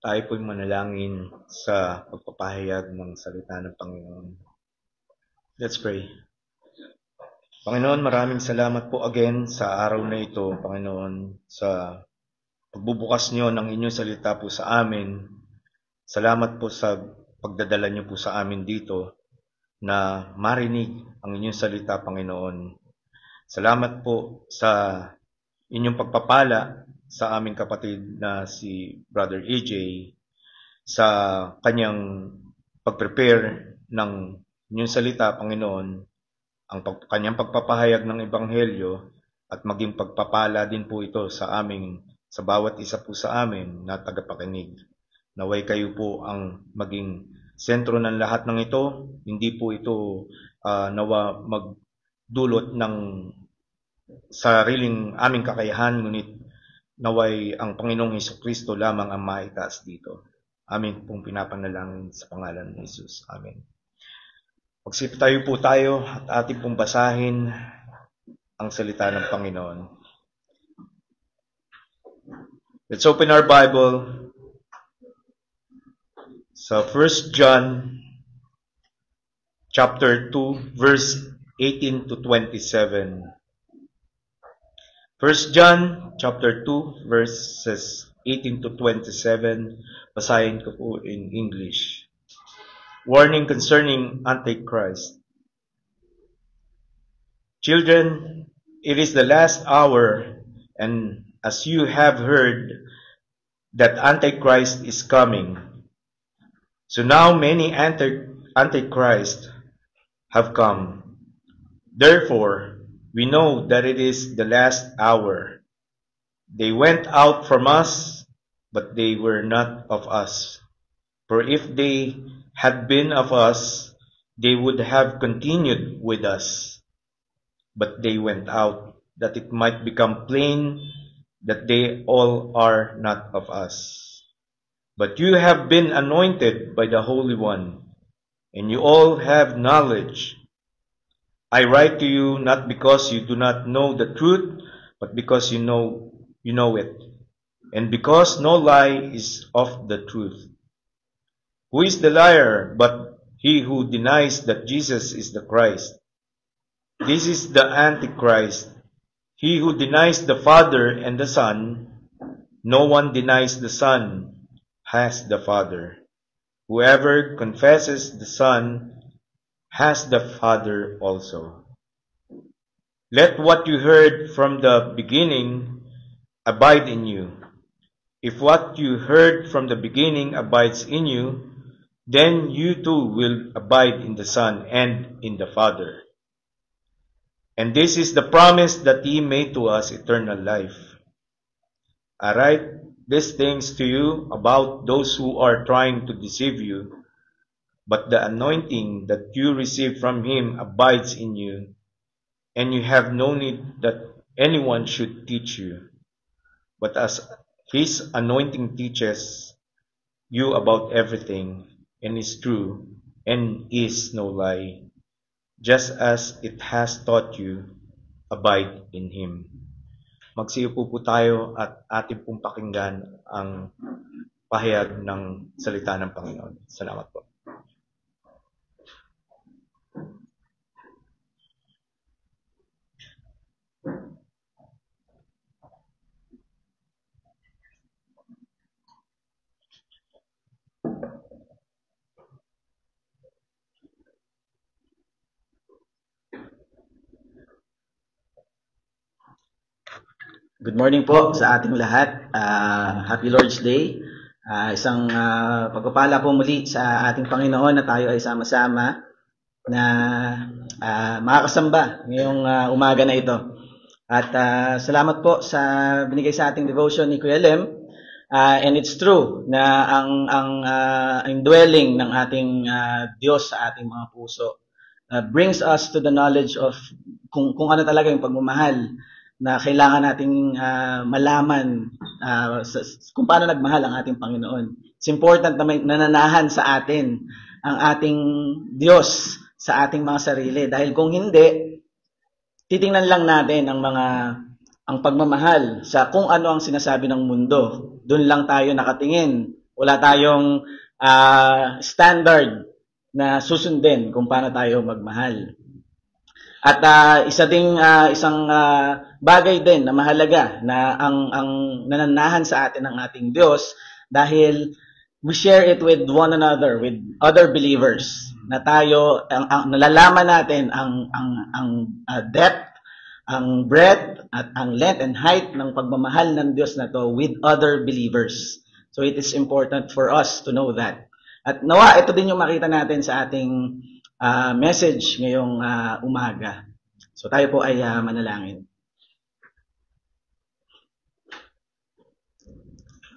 Tayo po'y manalangin sa pagpapahayag ng salita ng Panginoon. Let's pray. Panginoon, maraming salamat po again sa araw na ito, Panginoon, sa pagbubukas niyo ng inyong salita po sa amin. Salamat po sa pagdadala niyo po sa amin dito na marinig ang inyong salita, Panginoon. Salamat po sa inyong pagpapala sa aming kapatid na si Brother EJ sa kanyang pag-prepare ng inyong salita, Panginoon, ang kanyang pagpapahayag ng Ebanghelyo at maging pagpapala din po ito sa bawat isa po sa amin na tagapakinig. Naway kayo po ang maging sentro ng lahat ng ito. Hindi po ito nawa magdulot ng sariling aming kakayahan, ngunit naway ang Panginoong Hesukristo lamang ang maitaas dito. Amin pong pinapanalangin sa pangalan ni Jesus. Amen. Magsitayo po tayo at ating pong basahin ang salita ng Panginoon. Let's open our Bible sa 1 John chapter 2 verse 18 to 27. 1 John chapter 2 verses 18 to 27. Basahin ko po in English. Warning concerning Antichrist. Children, it is the last hour, and as you have heard that Antichrist is coming, so now many Antichrists have come. Therefore, we know that it is the last hour. They went out from us, but they were not of us. For if they had been of us, they would have continued with us. But they went out, that it might become plain that they all are not of us. But you have been anointed by the Holy One, and you all have knowledge. I write to you not because you do not know the truth, but because you know it, and because no lie is of the truth. Who is the liar but he who denies that Jesus is the Christ? This is the Antichrist, he who denies the Father and the Son. No one denies the Son has the Father. Whoever confesses the Son has the Father also. Let what you heard from the beginning abide in you. If what you heard from the beginning abides in you, then you too will abide in the Son and in the Father. And this is the promise that He made to us, eternal life. I write these things to you about those who are trying to deceive you, but the anointing that you receive from Him abides in you, and you have no need that anyone should teach you. But as His anointing teaches you about everything, and is true, and is no lie, just as it has taught you, abide in Him. Magsiupo po tayo at ating pong pakinggan ang pahayag ng salita ng Panginoon. Salamat po. Good morning po sa ating lahat. Happy Lord's Day. Isang pagpapala po muli sa ating Panginoon na tayo ay sama-sama na makakasamba ngayong umaga na ito. At salamat po sa binigay sa ating devotion ni Kuya Lem. And it's true na ang dwelling ng ating Diyos sa ating mga puso brings us to the knowledge of kung ano talaga yung pagmamahal na kailangan nating malaman kung paano nagmahal ang ating Panginoon. It's important na may nananahan sa atin ang ating Diyos sa ating mga sarili. Dahil kung hindi, titingnan lang natin ang pagmamahal sa kung ano ang sinasabi ng mundo. Doon lang tayo nakatingin. Wala tayong standard na susundin kung paano tayo magmahal. At isang bagay din na mahalaga na ang nananahan sa atin ng ating Diyos dahil we share it with one another, with other believers. Na tayo nalalaman natin ang depth, ang breadth at ang length and height ng pagmamahal ng Diyos na to with other believers. So it is important for us to know that. At nawa, ito din yung makita natin sa ating message ngayong umaga. So tayo po ay manalangin.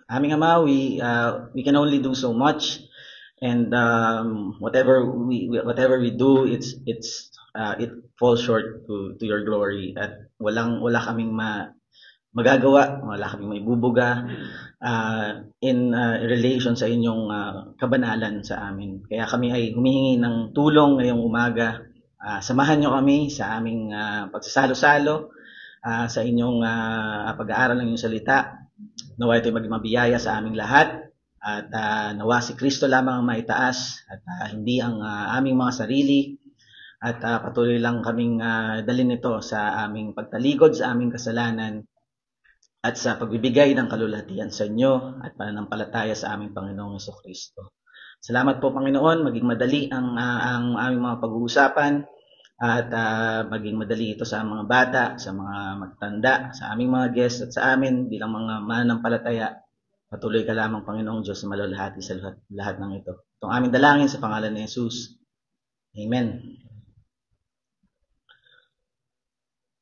Aming Ama, we can only do so much, and whatever we do, it falls short to your glory, at wala kaming magagawa, wala kaming maibubuga in relation sa inyong kabanalan sa amin. Kaya kami ay humihingi ng tulong ngayong umaga. Samahan niyo kami sa aming pagsasalo-salo, sa inyong pag-aaral ng inyong salita. Nawa ito'y maging mabiyaya sa aming lahat, at nawa si Kristo lamang ang maitaas, at hindi ang aming mga sarili, at patuloy lang kaming dalhin ito sa aming pagtalikod sa aming kasalanan, at sa pagbibigay ng kalulatian sa inyo at pananampalataya sa aming Panginoong Jesucristo. Salamat po, Panginoon, maging madali ang aming mga pag-uusapan, at maging madali ito sa mga bata, sa mga magtanda, sa aming mga guests, at sa amin bilang mga mananampalataya. Patuloy ka lamang, Panginoong Diyos, na malalahati sa lahat ng ito. Itong aming dalangin sa pangalan ni Jesus. Amen.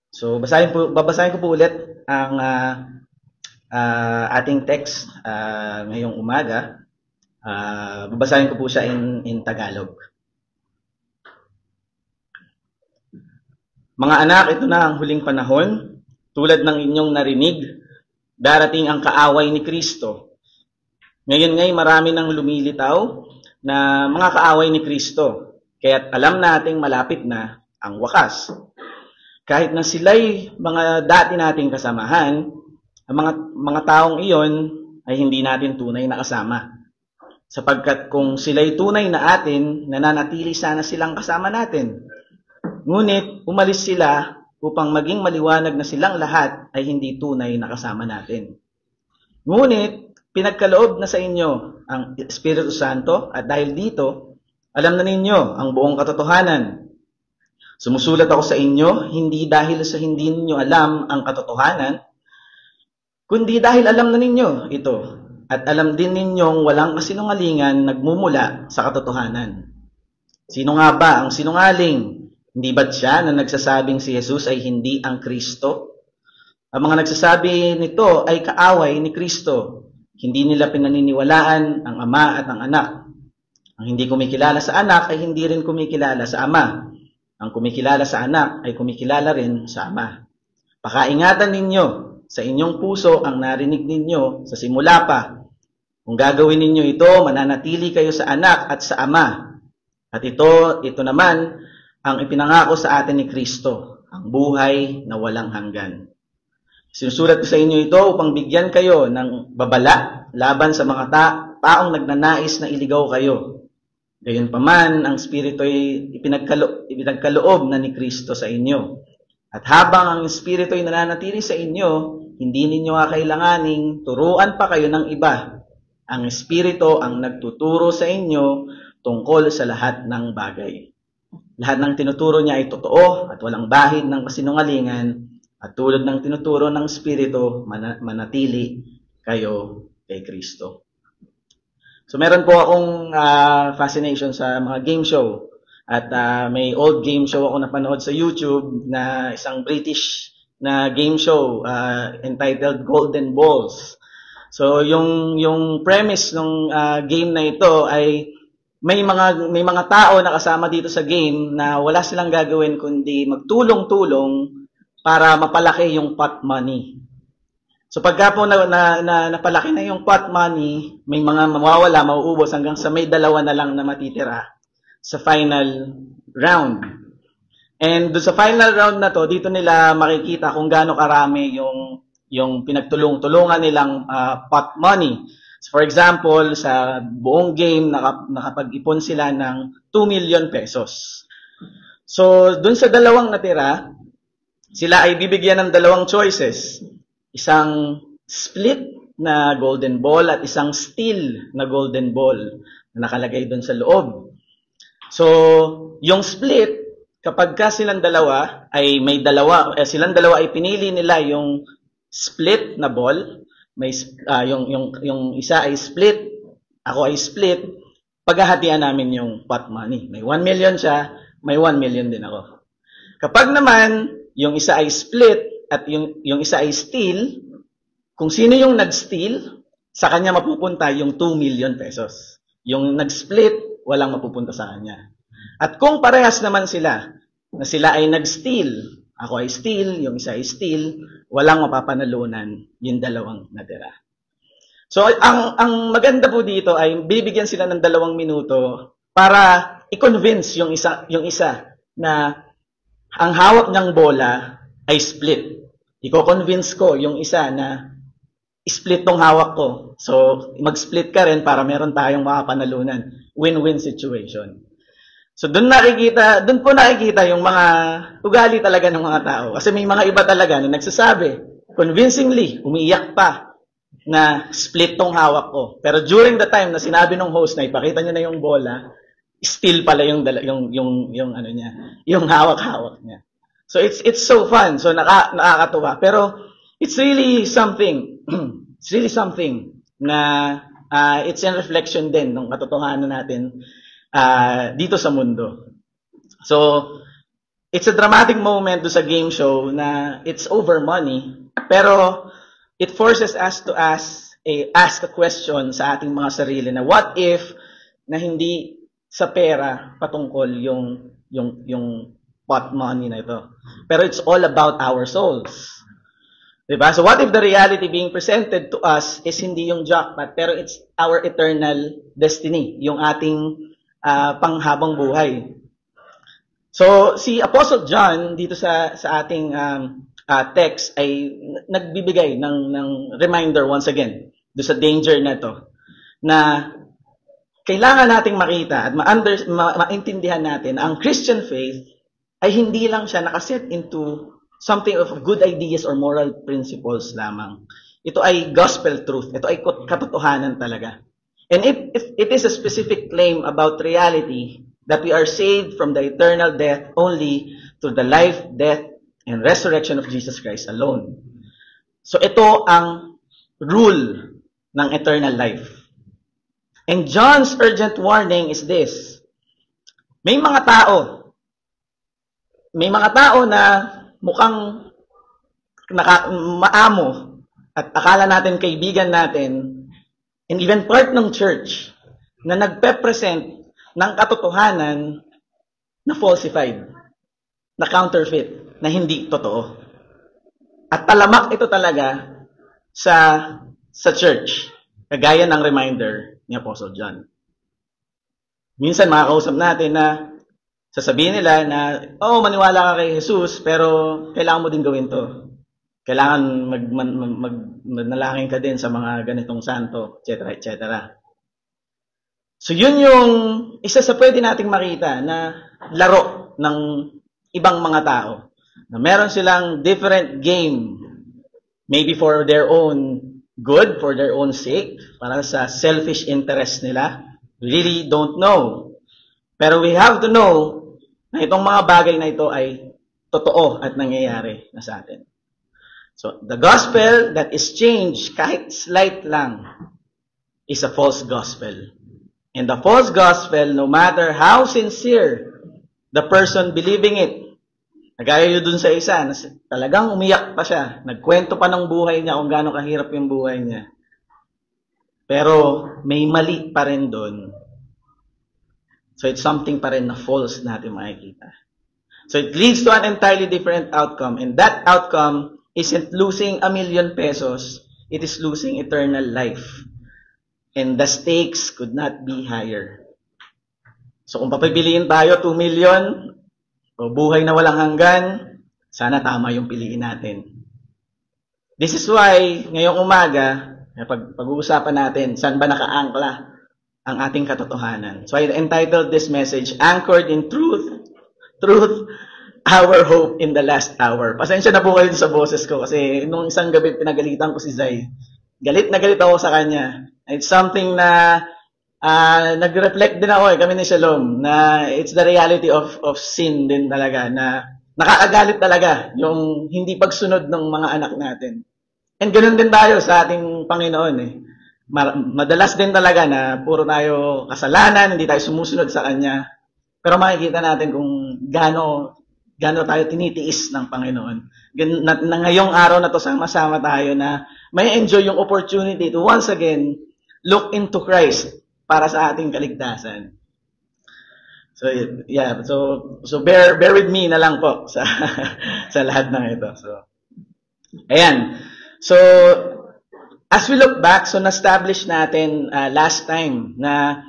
So, babasahin ko po ulit ang ating text ngayong umaga. Babasahin ko po siya in Tagalog. Mga anak, ito na ang huling panahon. Tulad ng inyong narinig, darating ang kaaway ni Kristo. Ngayon ngay marami nang lumilitaw na mga kaaway ni Kristo. Kaya't alam nating malapit na ang wakas. Kahit na sila'y mga dati nating kasamahan, ang mga taong iyon ay hindi natin tunay na kasama. Sapagkat kung sila'y tunay na atin, nananatili sana silang kasama natin. Ngunit umalis sila upang maging maliwanag na silang lahat ay hindi tunay na kasama natin. Ngunit pinagkaloob na sa inyo ang Espiritu Santo, at dahil dito, alam na ninyo ang buong katotohanan. Sumusulat ako sa inyo, hindi dahil sa hindi ninyo alam ang katotohanan, kundi dahil alam na ninyo ito, at alam din ninyong walang kasinungalingan nagmumula sa katotohanan. Sino nga ba ang sinungaling? Hindi ba't siya na nagsasabing si Jesus ay hindi ang Kristo? Ang mga nagsasabi nito ay kaaway ni Kristo. Hindi nila pinaniniwalaan ang Ama at ang Anak. Ang hindi kumikilala sa Anak ay hindi rin kumikilala sa Ama. Ang kumikilala sa Anak ay kumikilala rin sa Ama. Pakaingatan ninyo sa inyong puso ang narinig ninyo sa simula pa. Kung gagawin ninyo ito, mananatili kayo sa Anak at sa Ama. At ito naman ang ipinangako sa atin ni Kristo, ang buhay na walang hanggan. Sinusulat ko sa inyo ito upang bigyan kayo ng babala laban sa mga taong nagnanais na iligaw kayo. Gayunpaman, ang Espiritu ay ipinagkaloob na ni Kristo sa inyo. At habang ang Espiritu ay nananatili sa inyo, hindi ninyo kailanganing turuan pa kayo ng iba. Ang Espiritu ang nagtuturo sa inyo tungkol sa lahat ng bagay. Lahat ng tinuturo niya ay totoo at walang bahid ng kasinungalingan, at tulad ng tinuturo ng Espiritu, manatili kayo kay Kristo. So meron po akong fascination sa mga game show, at may old game show ako napanood sa YouTube na isang British na game show entitled Golden Balls. So yung premise ng game na ito ay may mga tao na kasama dito sa game na wala silang gagawin kundi magtulong-tulong para mapalaki yung pot money. So pagka po napalaki na yung pot money, may mga mawawala, mauubos hanggang sa may dalawa na lang na matitira sa final round. And doon sa final round na to, dito nila makikita kung gaano karami yung pinagtulong-tulungan nilang pot money. So for example, sa buong game, nakapag-ipon sila ng 2 million pesos. So, dun sa dalawang natira, sila ay bibigyan ng dalawang choices. Isang split na golden ball at isang steel na golden ball na nakalagay dun sa loob. So, yung split, kapag ka silang dalawa ay may dalawa, silang dalawa ay pinili nila yung split na ball, may yung isa ay split, ako ay split, paghahatian namin yung pot money. May 1 million siya, may 1 million din ako. Kapag naman yung isa ay split at yung isa ay steal, kung sino yung nag-steal, sa kanya mapupunta yung 2 million pesos. Yung nag-split, walang mapupunta sa kanya. At kung parehas naman sila, na sila ay nag-steal, ako ay steal, yung isa ay steal, walang mapapanalunan yung dalawang natira. So, ang maganda po dito ay bibigyan sila ng 2 minuto para i-convince yung isa na ang hawak niyang bola ay split. Iko-convince ko yung isa na split tong hawak ko. So, mag-split ka rin para meron tayong makapanalunan. Win-win situation. So, doon po nakikita yung mga ugali talaga ng mga tao. Kasi may mga iba talaga na nagsasabi, convincingly, umiiyak pa, na split tong hawak ko. Pero during the time na sinabi ng host na ipakita niya na yung bola, still pala yung ano niya, yung hawak-hawak niya. So, it's so fun. So, nakakatuwa. Pero, it's really something. It's really something na it's in reflection din ng katotohanan natin dito sa mundo. So, it's a dramatic moment do sa game show na it's over money, pero it forces us to ask a question sa ating mga sarili na what if na hindi sa pera patungkol yung pot money na ito. Pero it's all about our souls. Diba? So what if the reality being presented to us is hindi yung jackpot, pero it's our eternal destiny, yung ating panghabang buhay. So si Apostle John dito sa ating text ay nagbibigay ng reminder once again do sa danger na to, na kailangan nating makita at maintindihan natin ang Christian faith ay hindi lang siya nakaset into something of good ideas or moral principles lamang. Ito ay gospel truth. Ito ay katotohanan talaga. And if it is a specific claim about reality that we are saved from the eternal death only through the life, death, and resurrection of Jesus Christ alone. So ito ang rule ng eternal life. And John's urgent warning is this. May mga tao na mukhang maamo at akala natin kaibigan natin and even part ng church na nagpe-present ng katotohanan na falsified, na counterfeit, na hindi totoo. At talamak ito talaga sa church, kagaya ng reminder ni Apostle John. Minsan makakausap natin na sasabihin nila na, maniwala ka kay Jesus, pero kailangan mo din gawin to. Kailangan magnalangin ka din sa mga ganitong santo, etc., etc. So yun yung isa sa pwede nating makita na laro ng ibang mga tao. Na meron silang different game, maybe for their own good, for their own sake, para sa selfish interest nila. We really don't know. Pero we have to know na itong mga bagay na ito ay totoo at nangyayari na sa atin. So, the gospel that is changed kahit slight lang is a false gospel. And the false gospel, no matter how sincere the person believing it, nagaya yun dun sa isa, na talagang umiyak pa siya, nagkwento pa ng buhay niya kung gaano kahirap yung buhay niya. Pero may mali pa rin dun. So it's something pa rin na false natin makikita. So it leads to an entirely different outcome. And that outcome isn't losing 1 million pesos. It is losing eternal life. And the stakes could not be higher. So kung papabiliin tayo 2 million, o buhay na walang hanggan, sana tama yung piliin natin. This is why, ngayong umaga, pag-uusapan natin, saan ba nakaangkla ang ating katotohanan. So I entitled this message, Anchored in Truth, Our Hope in the Last Hour. Pasensya na po kayo sa boses ko kasi nung isang gabi pinagalitan ko si Zay. Galit na galit ako sa kanya. It's something na nag-reflect din ako kami ni Shalom na it's the reality of sin din talaga na nakakagalit talaga yung hindi pagsunod ng mga anak natin. And ganoon din tayo sa ating Panginoon eh. Madalas din talaga na puro tayo kasalanan, hindi tayo sumusunod sa Kanya. Pero makikita natin kung gaano tayo tinitiis ng Panginoon. Na ngayong araw na to sama-sama tayo na may enjoy yung opportunity to once again look into Christ para sa ating kaligtasan. So yeah, so bear with me na lang po sa sa lahat ng ito. So ayan. So as we look back, so na-establish natin last time na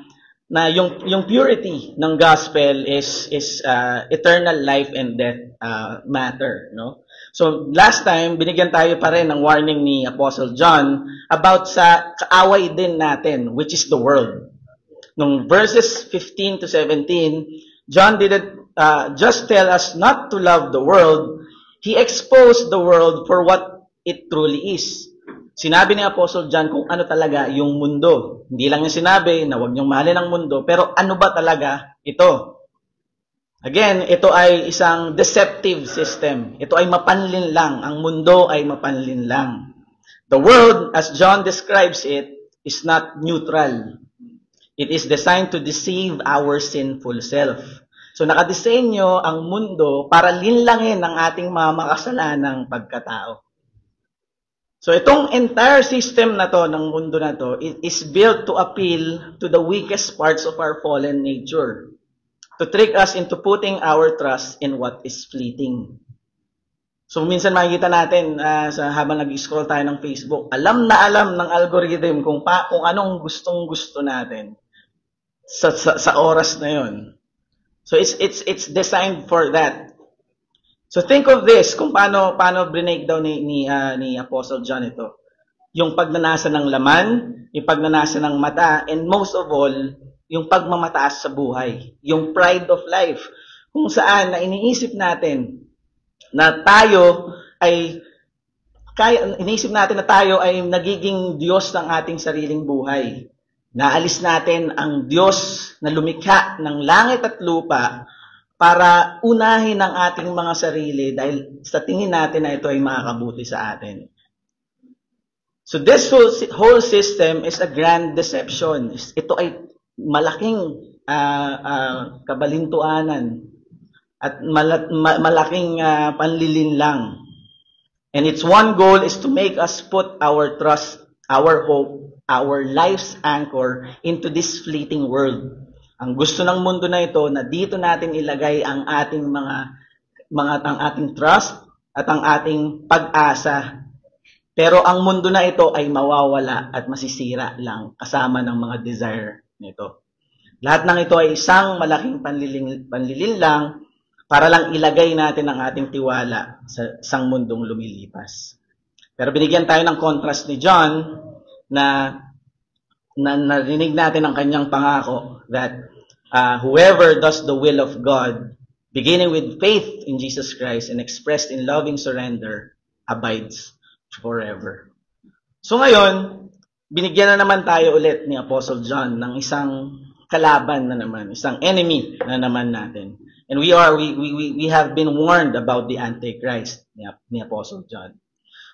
yung purity ng gospel is eternal life and death matter, no? So last time binigyan tayo pa rin ng warning ni Apostle John about sa kaaway din natin, which is the world. Nung verses 15 to 17, John didn't just tell us not to love the world, he exposed the world for what it truly is. Sinabi ni Apostle John kung ano talaga yung mundo. Hindi lang niya sinabi na huwag niyong mahalin ang mundo, pero ano ba talaga ito? Again, ito ay isang deceptive system. Ito ay mapanlin lang. Ang mundo ay mapanlin lang. The world, as John describes it, is not neutral. It is designed to deceive our sinful self. So nakadesenyo ang mundo para linlangin ang ating mga makasalanang pagkatao. So itong entire system na to, ng mundo na to, is built to appeal to the weakest parts of our fallen nature. To trick us into putting our trust in what is fleeting. So minsan makikita natin habang nag-scroll tayo ng Facebook, alam na alam ng algorithm kung anong gustong-gusto natin sa oras na yon. So it's designed for that. So think of this, kung paano breakdown ni Apostle John ito. Yung pagnanasa ng laman, yung pagnanasa ng mata, and most of all, yung pagmamataas sa buhay. Yung pride of life. Kung saan na iniisip natin na tayo ay nagiging Diyos ng ating sariling buhay. Naalis natin ang Diyos na lumikha ng langit at lupa para unahin ang ating mga sarili dahil sa tingin natin na ito ay makakabuti sa atin. So this whole system is a grand deception. Ito ay malaking kabalintuanan at malaking panlilinlang. And its one goal is to make us put our trust, our hope, our life's anchor into this fleeting world. Ang gusto ng mundo na ito na dito natin ilagay ang ating ang ating trust at ang ating pag-asa. Pero ang mundo na ito ay mawawala at masisira lang kasama ng mga desire nito. Lahat ng ito ay isang malaking panlilin lang para lang ilagay natin ang ating tiwala sa isang mundong lumilipas. Pero binigyan tayo ng contrast ni John na narinig natin ang kanyang pangako that whoever does the will of God, beginning with faith in Jesus Christ and expressed in loving surrender, abides forever. So ngayon, binigyan na naman tayo ulit ni Apostle John ng isang kalaban na naman, isang enemy na naman natin. And we have been warned about the Antichrist ni Apostle John.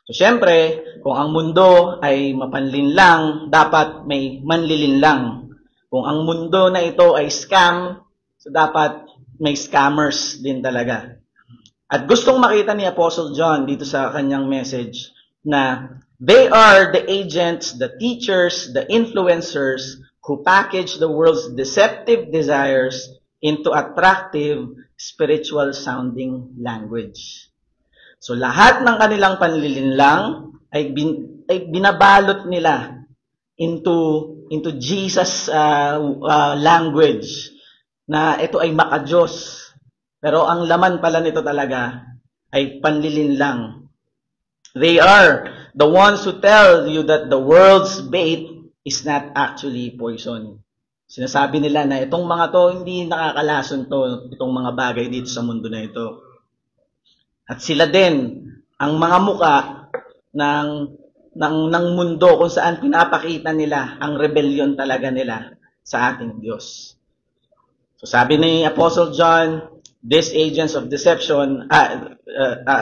So syempre, kung ang mundo ay mapanlinlang, dapat may manlilinlang. Kung ang mundo na ito ay scam, so dapat may scammers din talaga. At gustong makita ni Apostle John dito sa kanyang message na they are the agents, the teachers, the influencers who package the world's deceptive desires into attractive, spiritual-sounding language. So lahat ng kanilang panlilinlang ay binabalot nila into Jesus language na ito ay makadiyos. Pero ang laman pala nito talaga ay panlilinlang. They are the ones who tell you that the world's bait is not actually poison. Sinasabi nila na itong mga to hindi nakakalason to, itong mga bagay dito sa mundo na ito. At sila din ang mga muka ng mundo kung saan pinapakita nila ang rebellion talaga nila. sa ating Diyos. So sabi ni Apostle John, these agents of deception,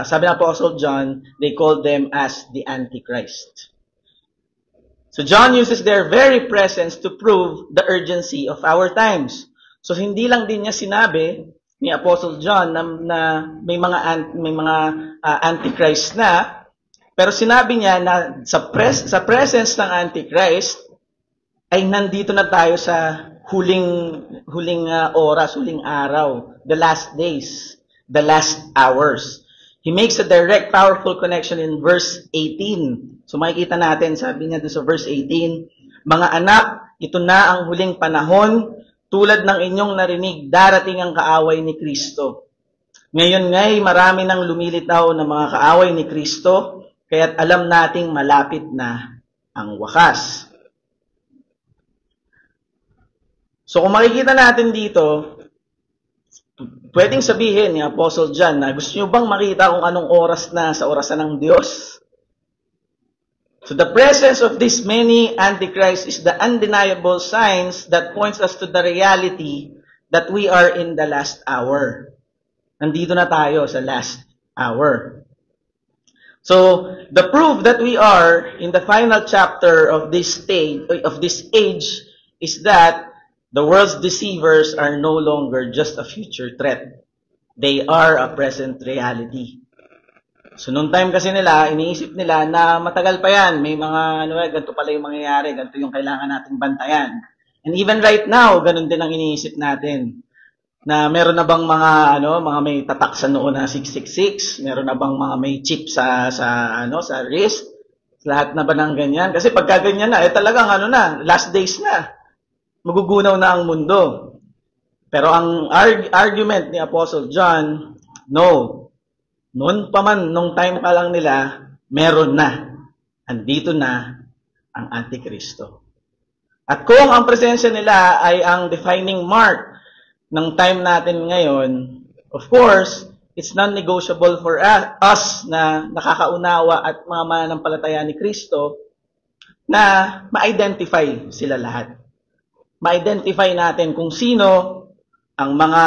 sabi ni Apostle John, they called them as the Antichrist. So John uses their very presence to prove the urgency of our times. So hindi lang din niya sinabi ni Apostle John na may mga Antichrist na, pero sinabi niya na sa presence ng Antichrist ay nandito na tayo sa huling oras, huling araw, the last days, the last hours. He makes a direct, powerful connection in verse 18. So makikita natin, sabi niya doon sa verse 18, mga anak, ito na ang huling panahon, tulad ng inyong narinig, darating ang kaaway ni Kristo. Ngayon nga'y marami nang lumilitaw na mga kaaway ni Kristo, kaya't alam nating malapit na ang wakas. So kung makikita natin dito, pwedeng sabihin ni Apostle John na gusto nyo bang makita kung anong oras na sa orasan ng Diyos? So the presence of these many Antichrist is the undeniable signs that points us to the reality that we are in the last hour. Nandito na tayo sa last hour. So the proof that we are in the final chapter of this age is that the world's deceivers are no longer just a future threat. They are a present reality. So, noong time kasi nila, iniisip nila na matagal pa yan. May mga, ganito pala yung mangyayari. Ganito yung kailangan nating bantayan. And even right now, ganun din ang iniisip natin. Na meron na bang mga may tatak sa noo na 666? Meron na bang mga may chip sa wrist? Lahat na ba ng ganyan? Kasi pagka ganyan na, talagang last days na. Magugunaw na ang mundo. Pero ang argument ni Apostle John, no. Noon pa man, nung time pa lang nila, meron na. Andito na ang Antikristo. At kung ang presensya nila ay ang defining mark ng time natin ngayon, of course, it's non-negotiable for us na nakakaunawa at mga mananampalataya ni Kristo na ma-identify sila lahat. Ma-identify natin kung sino ang mga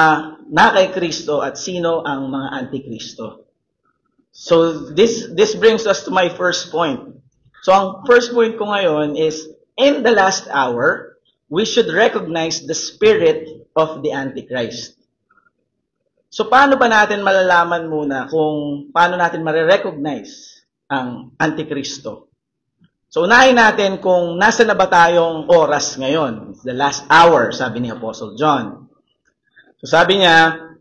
na kay Kristo at sino ang mga Antikristo. So this brings us to my first point. So ang first point ko ngayon is, in the last hour, we should recognize the spirit of the Antichrist. So paano ba natin malalaman muna kung paano natin marirecognize ang Antikristo? So unahin natin kung nasa na ba tayong oras ngayon. It's the last hour, sabi ni Apostle John. So sabi niya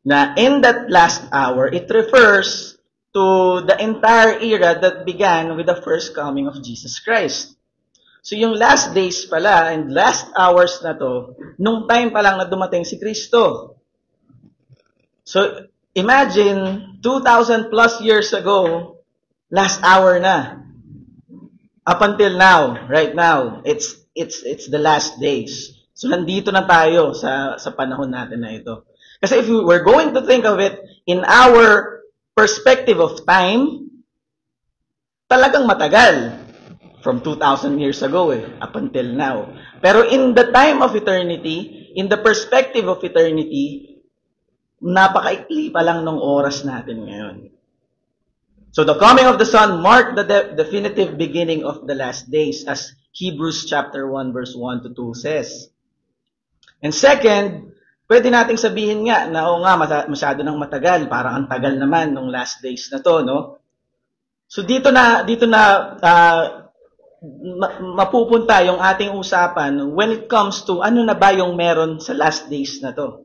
na in that last hour, it refers to the entire era that began with the first coming of Jesus Christ. So yung last days pala and last hours na to, nung time pa lang na dumating si Kristo. So imagine, 2,000 plus years ago, last hour na. Up until now, right now, it's the last days. So nandito na tayo sa panahon natin na ito. Kasi if we're going to think of it in our perspective of time, talagang matagal. From 2,000 years ago up until now. Pero in the time of eternity, in the perspective of eternity, napakaikli pa lang ng oras natin ngayon. So the coming of the Son marked the definitive beginning of the last days, as Hebrews chapter 1 verse 1 to 2 says. And second, pwede nating sabihin nga na masyado nang matagal, parang ang tagal naman ng last days na to, no? So dito na mapupunta yung ating usapan when it comes to ano na ba yung meron sa last days na to.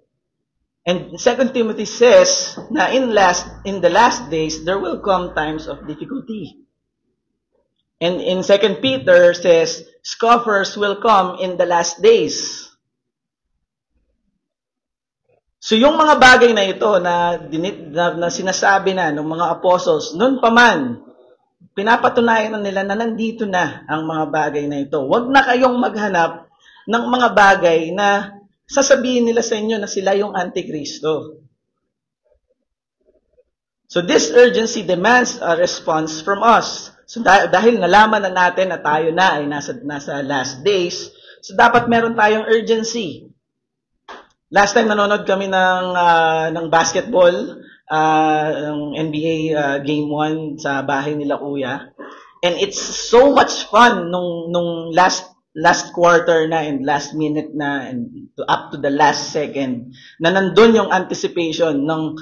And 2 Timothy says na in the last days, there will come times of difficulty. And in 2 Peter says, scoffers will come in the last days. So yung mga bagay na ito na sinasabi na ng mga apostles, noon pa man, pinapatunayan na nila na nandito na ang mga bagay na ito. Huwag na kayong maghanap ng mga bagay na sasabihin nila sa inyo na sila yung Antikristo. So this urgency demands a response from us. So dahil nalaman na natin na tayo na ay nasa last days, So dapat meron tayong urgency. Last time nanonood kami ng basketball, ng NBA Game 1 sa bahay nila kuya. And it's so much fun nung last quarter na and last minute na and up to the last second na nandun yung anticipation ng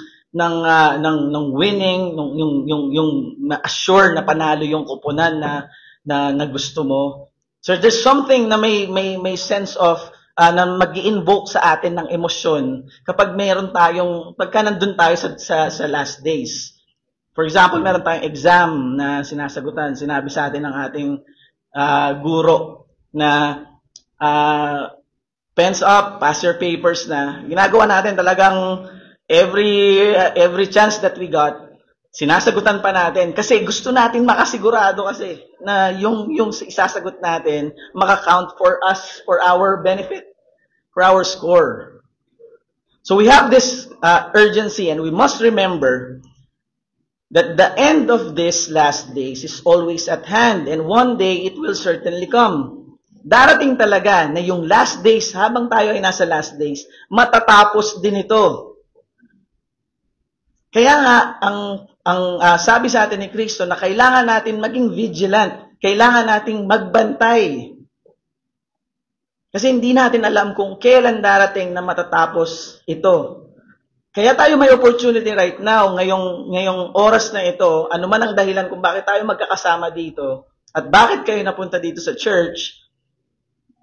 winning, yung assure na panalo yung kupunan na gusto mo. So there's something na may sense of na mag-i-invoke sa atin ng emosyon kapag pagka nandun tayo sa last days. For example, meron tayong exam na sinasagutan. Sinabi sa atin ng ating guro na pens up, pass your papers na. Ginagawa natin talagang every chance that we got, sinasagutan pa natin kasi gusto natin makasigurado kasi na yung isasagot natin maka-count for us, for our benefit, for our score. So we have this urgency, and we must remember that the end of this last days is always at hand, and one day it will certainly come. Darating talaga na yung last days, habang tayo ay nasa last days, matatapos din ito. Kaya nga, ang sabi sa atin ni Kristo na kailangan natin maging vigilant, kailangan nating magbantay. Kasi hindi natin alam kung kailan darating na matatapos ito. Kaya tayo may opportunity right now, ngayong oras na ito, ano man ang dahilan kung bakit tayo magkakasama dito, at bakit kayo napunta dito sa church,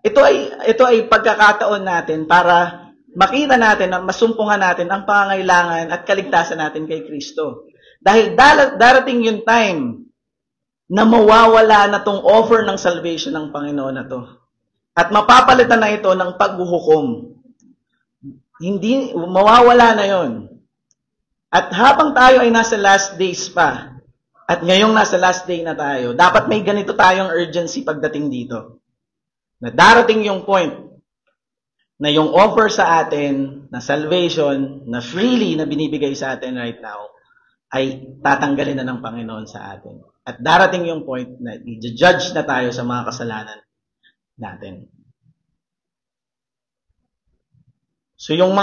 ito ay pagkakataon natin para makita natin, masumpungan natin ang pangangailangan at kaligtasan natin kay Kristo. Dahil darating yung time na mawawala na tong offer ng salvation ng Panginoon na to. At mapapalitan na ito ng paghuhukom. Hindi, mawawala na yon. At habang tayo ay nasa last days pa, at ngayong nasa last day na tayo, dapat may ganito tayong urgency pagdating dito. Na darating yung point na yung offer sa atin na salvation, na freely na binibigay sa atin right now, ay tatanggalin na ng Panginoon sa atin. At darating yung point na i-judge na tayo sa mga kasalanan natin. So yung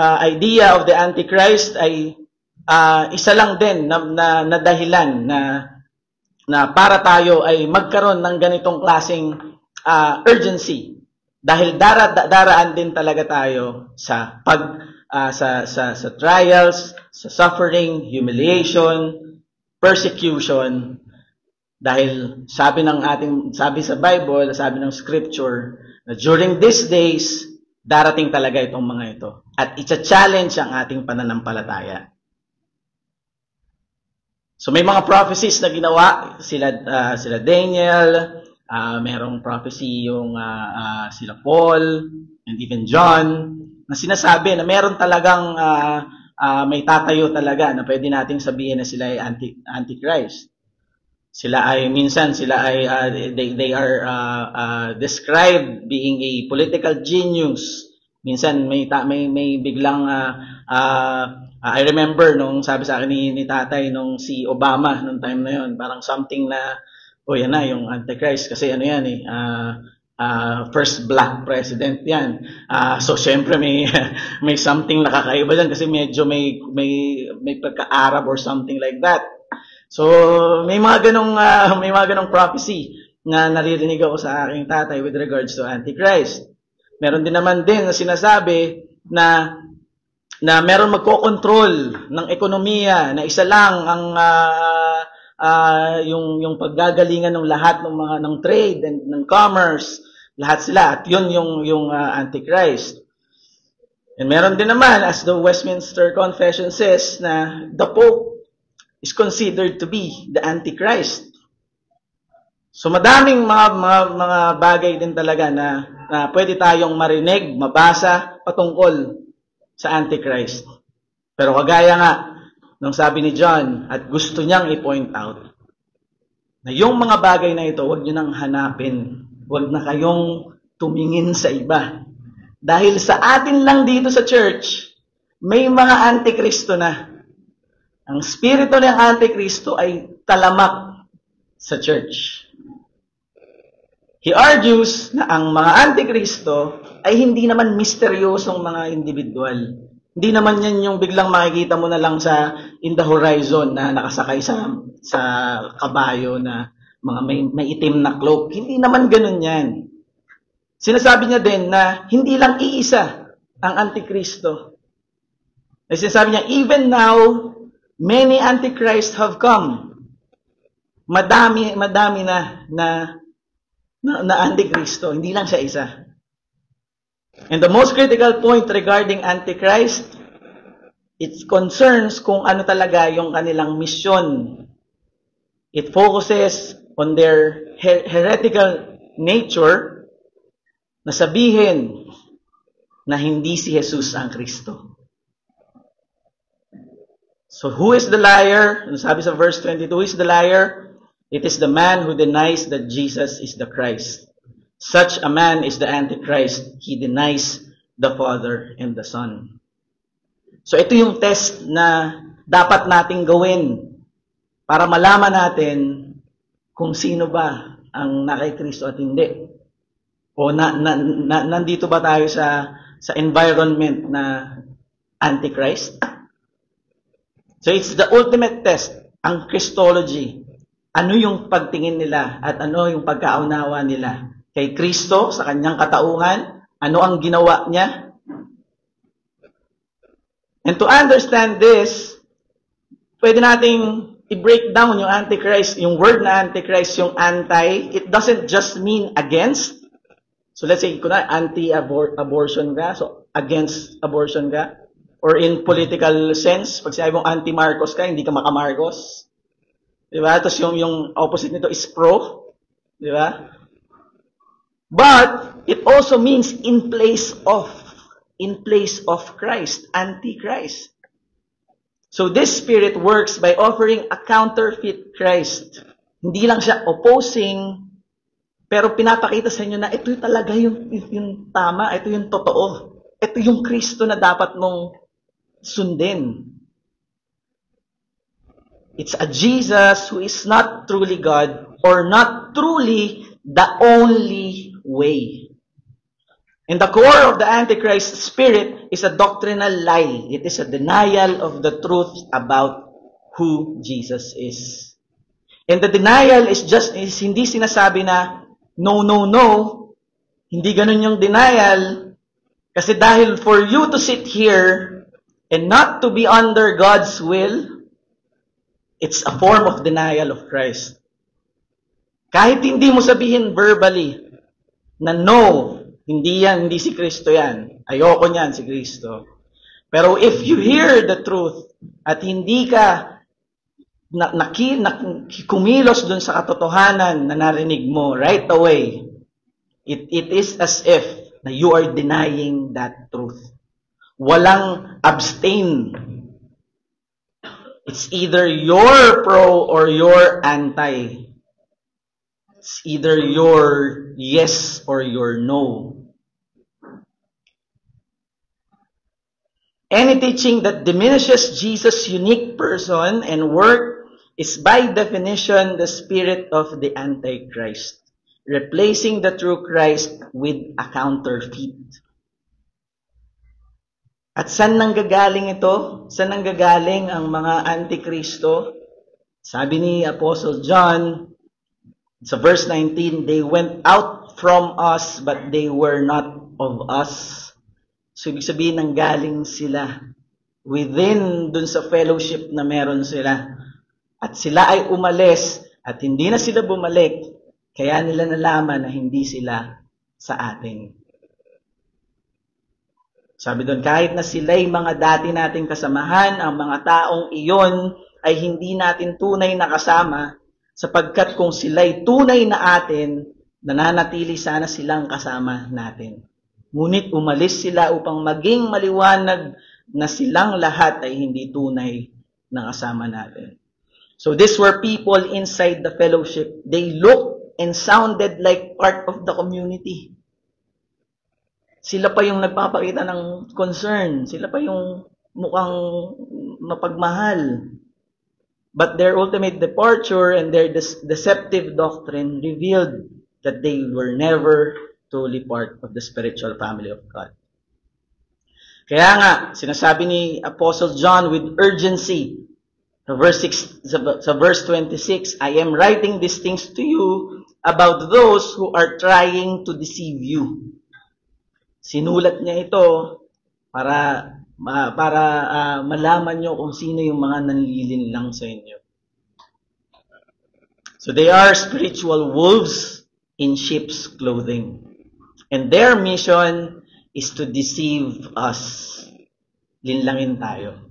idea of the Antichrist ay isa lang din na dahilan na para tayo ay magkaroon ng ganitong klaseng urgency. Dahil daraan din talaga tayo sa sa trials, sa suffering, humiliation, persecution. Dahil sabi sa Bible, sabi ng scripture, na during these days, darating talaga itong mga ito. At i-challenge ang ating pananampalataya. So may mga prophecies na ginawa, sila Daniel, merong prophecy yung sila Paul, and even John, na sinasabi na meron talagang may tatayo talaga na pwede nating sabihin na sila ay Antichrist. Minsan they are described being a political genius. Minsan may biglang I remember nung sabi sa akin ni tatay nung si Obama nung time na yon, parang something na yan na yung Antichrist kasi ano yan first black president yan. So syempre may something nakakaiba diyan kasi medyo may pagka-Arab or something like that. So may mga ganong prophecy na naririnig ako sa aking tatay with regards to Antichrist. Meron din naman na sinasabi na meron magkokontrol ng ekonomiya na isa lang ang yung paggagalingan ng lahat ng trade and ng commerce, lahat sila, at yun yung Antichrist. And meron din naman, as the Westminster Confession says, na the Pope is considered to be the Antichrist. So madaming mga bagay din talaga na pwede tayong marinig, mabasa patungkol sa Antichrist. Pero kagaya nga nung sabi ni John, at gusto niyang i-point out, na yung mga bagay na ito, huwag niyo nang hanapin. Huwag na kayong tumingin sa iba. Dahil sa atin lang dito sa church, may mga Antikristo na. Ang spirito ng Antikristo ay talamak sa church. He argues na ang mga antikristo ay hindi naman misteryosong mga individual. Hindi naman yan yung biglang makikita mo na lang in the horizon na nakasakay sa kabayo na mga may itim na cloak. Hindi naman ganun yan. Sinasabi niya din na hindi lang iisa ang antikristo. Sinasabi niya, even now, many antichrist have come. Madami na antikristo, hindi lang siya isa. And the most critical point regarding antichrist, it concerns kung ano talaga yung kanilang mission. It focuses on their heretical nature na sabihin na hindi si Jesus ang Kristo. So who is the liar? Sabi sa verse 22, who is the liar? It is the man who denies that Jesus is the Christ. Such a man is the Antichrist. He denies the Father and the Son. So ito yung test na dapat nating gawin para malaman natin kung sino ba ang nakay Kristo at hindi. O nandito ba tayo sa environment na Antichrist? So it's the ultimate test, ang Christology. Ano yung pagtingin nila at ano yung pagkaunawa nila kay Kristo sa kanyang katauhan? Ano ang ginawa niya? And to understand this, pwede nating i-break down yung Antichrist, yung word na Antichrist, yung anti, it doesn't just mean against. So let's say, anti-abortion ka, so against abortion ka. Or in political sense, pag sinabi mong anti-Marcos ka, hindi ka maka-Marcos. Diba? Tapos yung opposite nito is pro. Diba? But it also means in place of Christ, anti-Christ. So this spirit works by offering a counterfeit Christ. Hindi lang siya opposing, pero pinapakita sa inyo na ito talaga yung tama, ito yung totoo. Ito yung Kristo na dapat mong sundin. It's a Jesus who is not truly God or not truly the only way. And the core of the Antichrist spirit is a doctrinal lie. It is a denial of the truth about who Jesus is. And the denial is hindi sinasabi na no. Hindi ganun yung denial. Kasi dahil for you to sit here and not to be under God's will, it's a form of denial of Christ. Kahit hindi mo sabihin verbally na no, hindi si Kristo yan. Ayoko niyan si Kristo. Pero if you hear the truth at hindi ka kumilos dun sa katotohanan na narinig mo right away, it is as if na you are denying that truth. Walang abstain. It's either you're pro or you're anti. It's either you're yes or you're no. Any teaching that diminishes Jesus' unique person and work is by definition the spirit of the Antichrist, replacing the true Christ with a counterfeit. At saan nanggagaling ito? Saan nanggagaling ang mga Antikristo? Sabi ni Apostle John, sa verse 19, they went out from us, but they were not of us. So, ibig sabihin, nanggaling sila within dun sa fellowship na meron sila. At sila ay umalis, at hindi na sila bumalik, kaya nila nalaman na hindi sila sa atin. Sabi doon, kahit na sila'y mga dati nating kasamahan, ang mga taong iyon ay hindi natin tunay na kasama, sapagkat kung sila'y tunay na atin, nananatili sana silang kasama natin. Ngunit umalis sila upang maging maliwanag na silang lahat ay hindi tunay na kasama natin. So these were people inside the fellowship. They looked and sounded like part of the community. Sila pa yung nagpapakita ng concern. Sila pa yung mukhang mapagmahal. But their ultimate departure and their deceptive doctrine revealed that they were never truly part of the spiritual family of God. Kaya nga, sinasabi ni Apostle John with urgency, sa verse 26, I am writing these things to you about those who are trying to deceive you. Sinulat niya ito para malaman nyo kung sino yung mga nanlilin lang sa inyo. So they are spiritual wolves in sheep's clothing. And their mission is to deceive us. Linlangin tayo.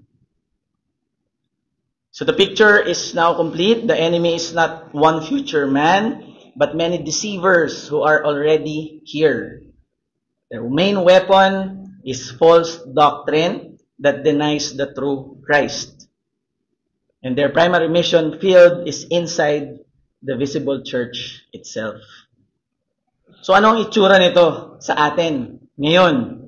So the picture is now complete. The enemy is not one future man, but many deceivers who are already here. Their main weapon is false doctrine that denies the true Christ. And their primary mission field is inside the visible church itself. So anong itsura nito sa atin ngayon?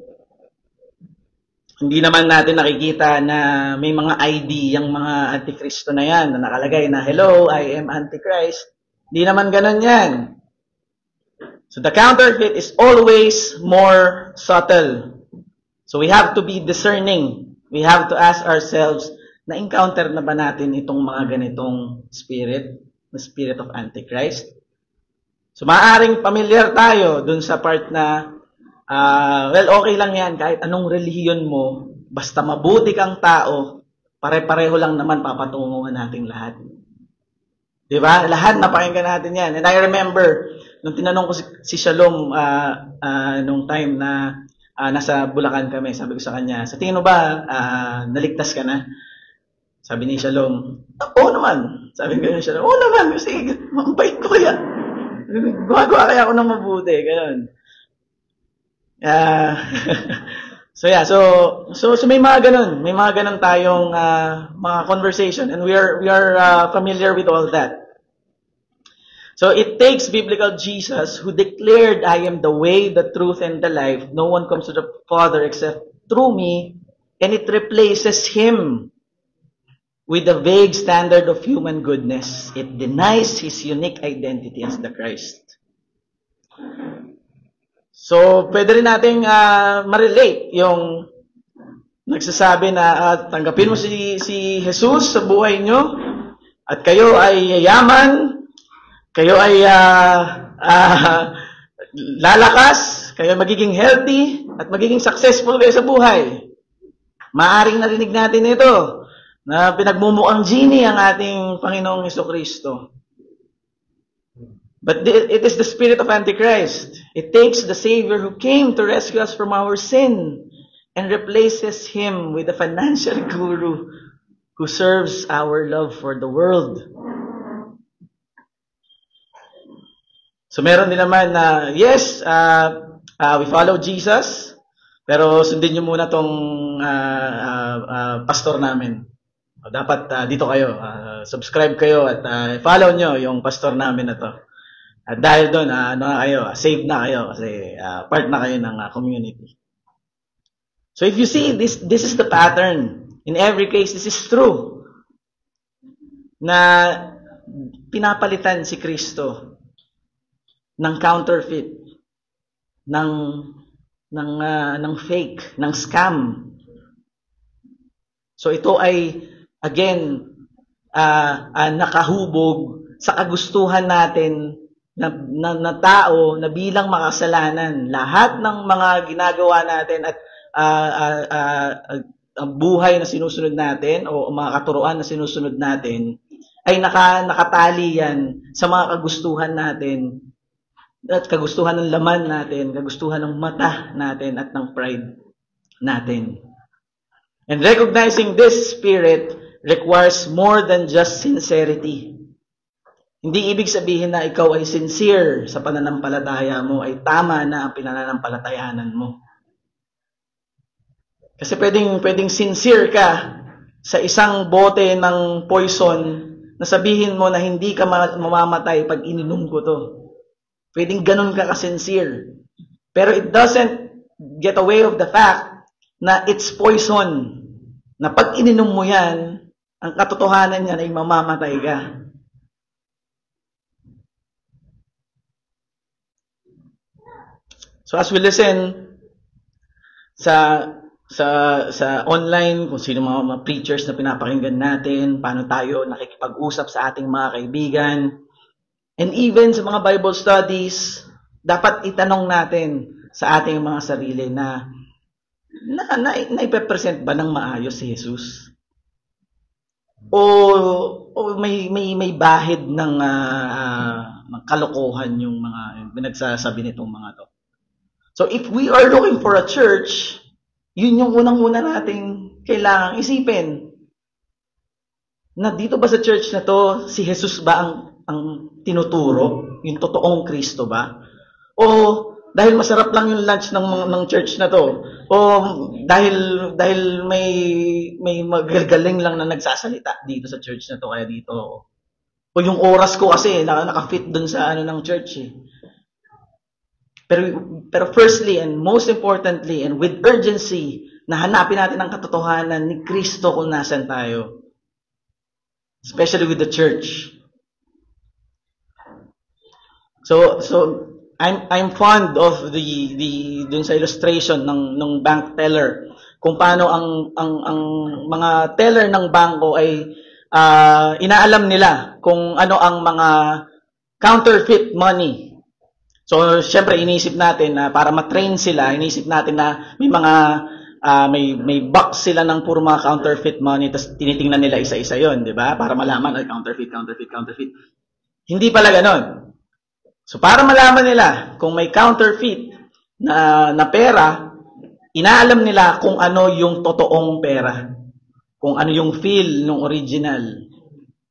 Hindi naman natin nakikita na may mga ID yung mga antikristo na yan na nakalagay na, hello, I am Antichrist. Hindi naman ganun yan. So the counterfeit is always more subtle. So we have to be discerning. We have to ask ourselves, na-encounter na ba natin itong mga ganitong spirit, the spirit of Antichrist? So maaaring familiar tayo dun sa part na well, okay lang yan. Kahit anong relihiyon mo, basta mabuti kang tao, pare-pareho lang naman papatunguhan natin lahat. Diba? Lahat napakinggan natin yan. And I remember, nung tinanong ko si Shalom nung time na nasa Bulacan kami, sabi ko sa kanya, sa tingin mo ba naligtas ka na? Sabi ni Shalom, oo naman. Sabi ko ni Shalom, oo naman. Kasi mabait ko kaya. Gumagawa kaya ako ng mabuti. Ganun. So may mga ganun tayong mga conversation, and we are familiar with all that. So it takes biblical Jesus who declared, I am the way, the truth, and the life. No one comes to the Father except through me, and it replaces him with the vague standard of human goodness. It denies his unique identity as the Christ. So, pwede rin nating ma-relate yung nagsasabi na tanggapin mo si Jesus sa buhay nyo at kayo ay yayaman, kayo ay lalakas, kayo magiging healthy at magiging successful kayo sa buhay. Maaring narinig natin ito na pinagmumukhang genie ang ating Panginoong Jesucristo. But it is the spirit of Antichrist. It takes the Savior who came to rescue us from our sin and replaces him with a financial guru who serves our love for the world. So meron din naman na, yes, we follow Jesus, pero sundin nyo muna tong pastor namin. Dapat dito kayo, subscribe kayo at follow nyo yung pastor namin na to. At dahil doon, saved na kayo kasi part na kayo ng community. So if you see, this is the pattern. In every case, this is true. Na pinapalitan si Kristo ng counterfeit, ng fake, ng scam. So ito ay, again, nakahubog sa kagustuhan natin na tao na bilang makasalanan. Lahat ng mga ginagawa natin at ang buhay na sinusunod natin o mga katuruan na sinusunod natin ay nakatali yan sa mga kagustuhan natin at kagustuhan ng laman natin, kagustuhan ng mata natin at ng pride natin. And recognizing this spirit requires more than just sincerity. Hindi ibig sabihin na ikaw ay sincere sa pananampalataya mo, ay tama na ang pinananampalatayanan mo. Kasi pwedeng sincere ka sa isang bote ng poison na sabihin mo na hindi ka mamamatay pag ininom ko to. Pwedeng ganun ka ka-sincere. Pero it doesn't get away of the fact na it's poison. Na pag ininom mo yan, ang katotohanan niyan ay mamamatay ka. So as we listen sa online, kung sino mga preachers na pinapakinggan natin, paano tayo nakikipag-usap sa ating mga kaibigan, and even sa mga Bible studies, dapat itanong natin sa ating mga sarili na ipe-present ba ng maayos si Jesus? O may bahid ng kalokohan yung mga pinagsasabi nitong mga to. So if we are looking for a church, yun yung unang-una nating kailangang isipin. Na dito ba sa church na to, si Jesus ba ang tinuturo? Yung totoong Kristo ba? O dahil masarap lang yung lunch ng church na to? O dahil may magagaling lang na nagsasalita dito sa church na to, kaya dito? O yung oras ko kasi nakafit dun sa ng church eh. Pero firstly and most importantly and with urgency, na hanapin natin ang katotohanan ni Kristo kung nasan tayo. Especially with the church. So I'm fond of dun sa illustration ng bank teller, kung paano ang mga teller ng bangko ay inaalam nila kung ano ang mga counterfeit money. So, syempre, inisip natin na para matrain sila, inisip natin na may mga, may box sila ng puro mga counterfeit money, tapos tinitingnan nila isa-isa yon, di ba? Para malaman, counterfeit. Hindi pala ganon. So, para malaman nila kung may counterfeit na pera, inaalam nila kung ano yung totoong pera. Kung ano yung feel ng original.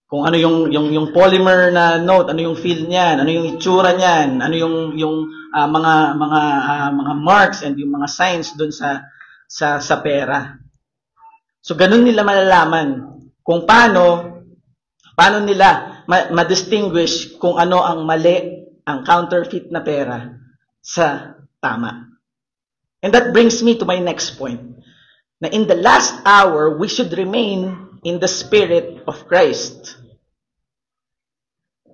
Kung ano yung polymer na note, ano yung feel niyan, ano yung itsura niyan, ano yung mga marks and yung mga signs doon sa pera. So ganun nila malalaman kung paano nila ma-distinguish kung ano ang mali, ang counterfeit na pera sa tama. And that brings me to my next point. Na in the last hour, we should remain in the Spirit of Christ.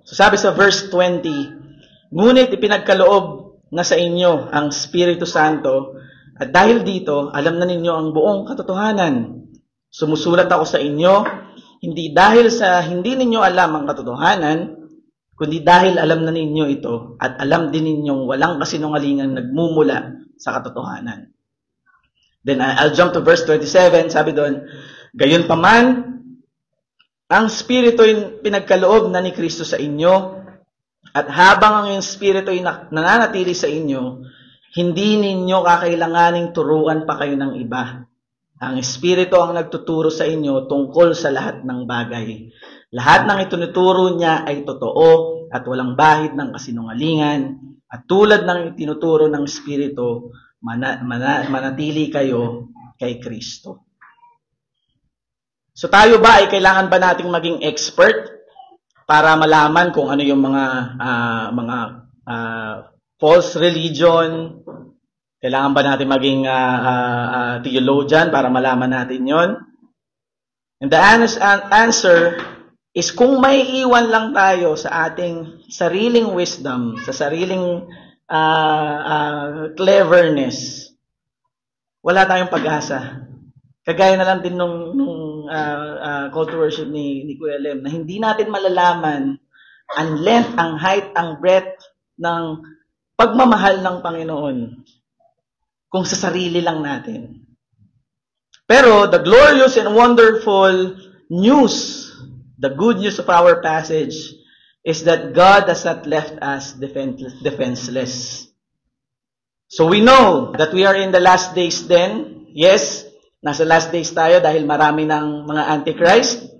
So sabi sa verse 20, ngunit ipinagkaloob na sa inyo ang Espiritu Santo, at dahil dito, alam na ninyo ang buong katotohanan. Sumusulat ako sa inyo, hindi dahil sa hindi ninyo alam ang katotohanan, kundi dahil alam na ninyo ito, at alam din ninyong walang kasinungalingan nagmumula sa katotohanan. Then I'll jump to verse 27, sabi doon, gayon paman, ang Espiritu ay pinagkaloob na ni Kristo sa inyo, at habang ang Espiritu ay nananatili sa inyo, hindi ninyo kakailanganing turuan pa kayo ng iba. Ang Espiritu ang nagtuturo sa inyo tungkol sa lahat ng bagay. Lahat ng itinuturo niya ay totoo at walang bahid ng kasinungalingan, at tulad ng itinuturo ng Espiritu, manatili kayo kay Kristo. So tayo ba ay kailangan ba nating maging expert para malaman kung ano yung mga false religion? Kailangan ba natin maging theologian para malaman natin yon? And the answer is kung may iwan lang tayo sa ating sariling wisdom, sa sariling cleverness, wala tayong pag-asa. Kagaya na lang din nung call to worship ni Kuya Lem, na hindi natin malalaman ang length, ang height, ang breadth ng pagmamahal ng Panginoon kung sa sarili lang natin. Pero the glorious and wonderful news, the good news of our passage, is that God has not left us defenseless. So we know that we are in the last days then. Yes, nasa last days tayo dahil marami ng mga antichrist.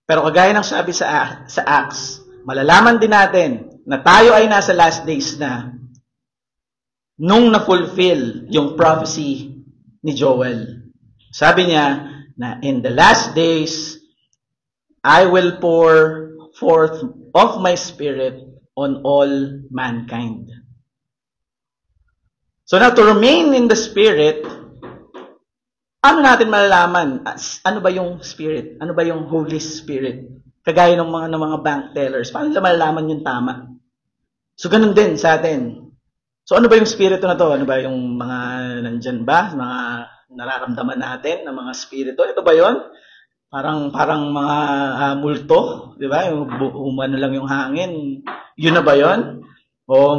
Pero kagaya ng sabi sa Acts, malalaman din natin na tayo ay nasa last days na nung na-fulfill yung prophecy ni Joel. Sabi niya na in the last days, I will pour forth of my Spirit on all mankind. So now to remain in the Spirit, ano natin malalaman? Ano ba yung Spirit? Ano ba yung Holy Spirit? Kagaya ng mga bank tellers. Paano nila malalaman yung tama? So ganun din sa atin. So ano ba yung spirito na to? Ano ba yung mga nandyan ba? Mga nararamdaman natin ng mga spirito? Ito ba yon? Parang mga multo, di ba? Umano lang yung hangin. Yun na ba yon? O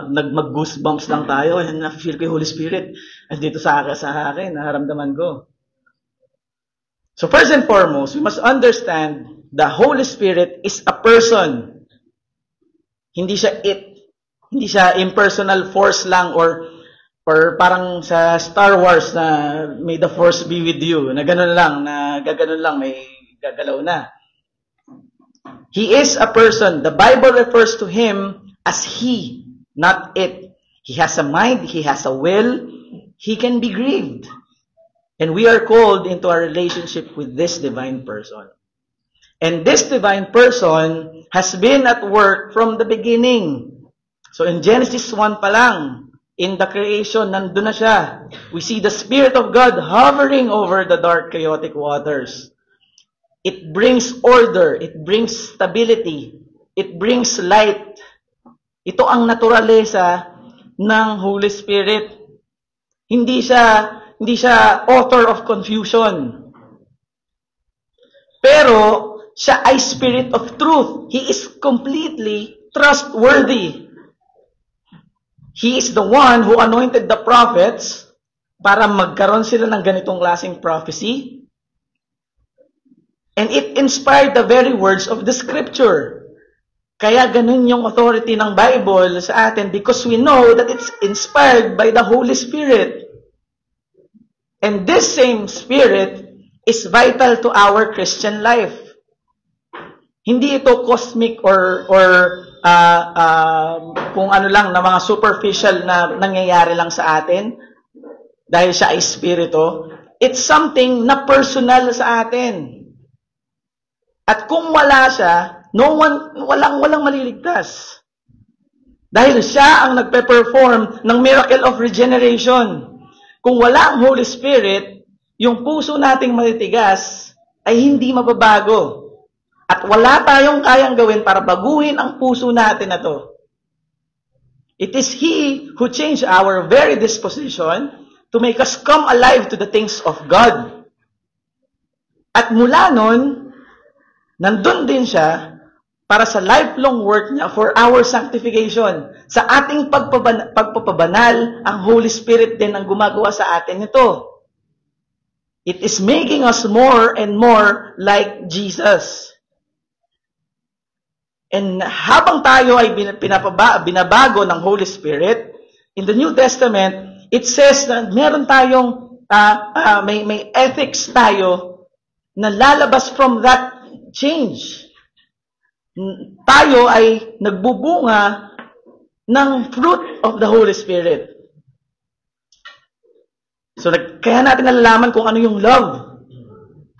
mag-goosebumps lang tayo, and na-feel ko yung Holy Spirit. At dito sa akin, nararamdaman ko. So first and foremost, we must understand the Holy Spirit is a person. Hindi siya it. Hindi siya impersonal force lang or parang sa Star Wars na may the force be with you, na gano'n lang, na gaganon lang, may gagalaw na. He is a person. The Bible refers to him as he, not it. He has a mind, he has a will, he can be grieved. And we are called into a relationship with this divine person. And this divine person has been at work from the beginning. So in Genesis 1 pa lang, in the creation, nandun na siya. We see the Spirit of God hovering over the dark, chaotic waters. It brings order. It brings stability. It brings light. Ito ang naturalesa ng Holy Spirit. Hindi siya author of confusion. Pero, siya ay Spirit of truth. He is completely trustworthy. He is the one who anointed the prophets para magkaroon sila ng ganitong klaseng prophecy. And it inspired the very words of the scripture. Kaya ganun yung authority ng Bible sa atin because we know that it's inspired by the Holy Spirit. And this same Spirit is vital to our Christian life. Hindi ito cosmic or kung ano lang na mga superficial na nangyayari lang sa atin dahil siya ay spirito. It's something na personal sa atin. At kung wala siya, walang maliligtas. Dahil siya ang nagpe-perform ng miracle of regeneration. Kung wala ang Holy Spirit, yung puso nating matitigas ay hindi mababago. At wala tayong kayang gawin para baguhin ang puso natin na to. It is He who changed our very disposition to make us come alive to the things of God. At mula nun, nandun din siya para sa lifelong work niya for our sanctification. Sa ating pagpapabanal, ang Holy Spirit din ang gumagawa sa atin nito. It is making us more and more like Jesus. And habang tayo ay binabago ng Holy Spirit, in the New Testament, it says na meron tayong, may ethics tayo na lalabas from that change. Tayo ay nagbubunga ng fruit of the Holy Spirit. So, kaya natin nalalaman kung ano yung love.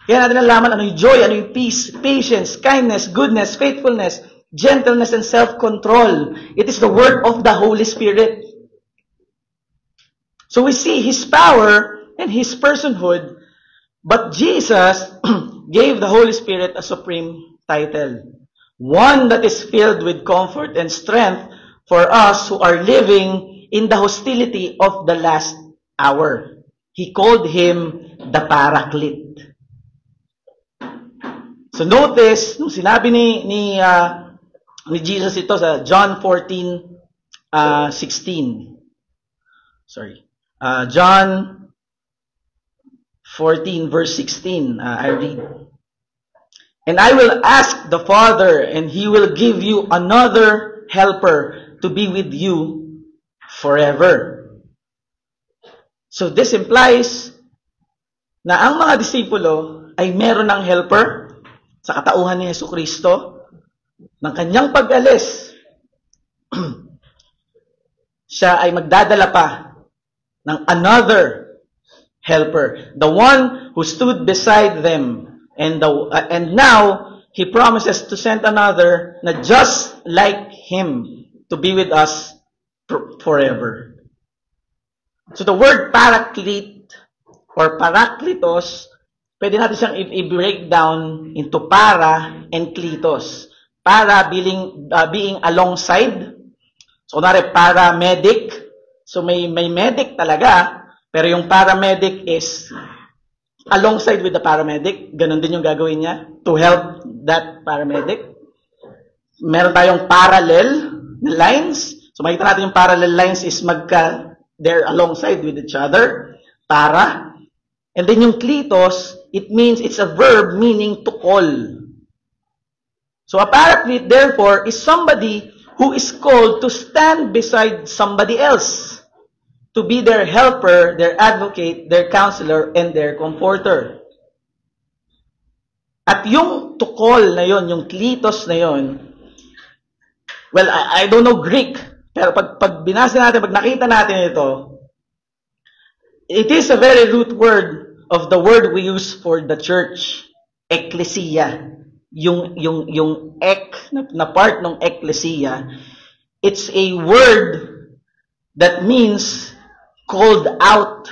Kaya natin nalalaman ano yung joy, ano yung peace, patience, kindness, goodness, faithfulness, gentleness, and self-control. It is the work of the Holy Spirit. So we see His power and His personhood, but Jesus gave the Holy Spirit a supreme title. One that is filled with comfort and strength for us who are living in the hostility of the last hour. He called Him the Paraclete. So notice, nung sinabi ni Jesus ito sa John 14:16. John 14 verse 16. I read. And I will ask the Father, and He will give you another helper to be with you forever. So this implies na ang mga disipulo ay meron ng helper sa katauhan ni Jesucristo. Ng kanyang pag-alis, siya ay magdadala pa ng another helper, the one who stood beside them, and now He promises to send another na just like Him to be with us forever. So the word paraclete or parakletos, pwede natin siyang i-break down into para and kletos. Para being alongside. So, kunwari, paramedic. So, may medic talaga, pero yung paramedic is alongside with the paramedic. Ganon din yung gagawin niya to help that paramedic. Meron tayong parallel lines. So, makita natin yung parallel lines is they're alongside with each other. Para. And then yung kletos, it means it's a verb meaning to call. So, apparently, therefore, is somebody who is called to stand beside somebody else, to be their helper, their advocate, their counselor, and their comforter. At yung to call na yon, yung kletos na yon, well, I don't know Greek, pero pag binasa natin, pag nakita natin ito, it is a very root word of the word we use for the church, ecclesia. Yung ek na part ng ecclesia, it's a word that means called out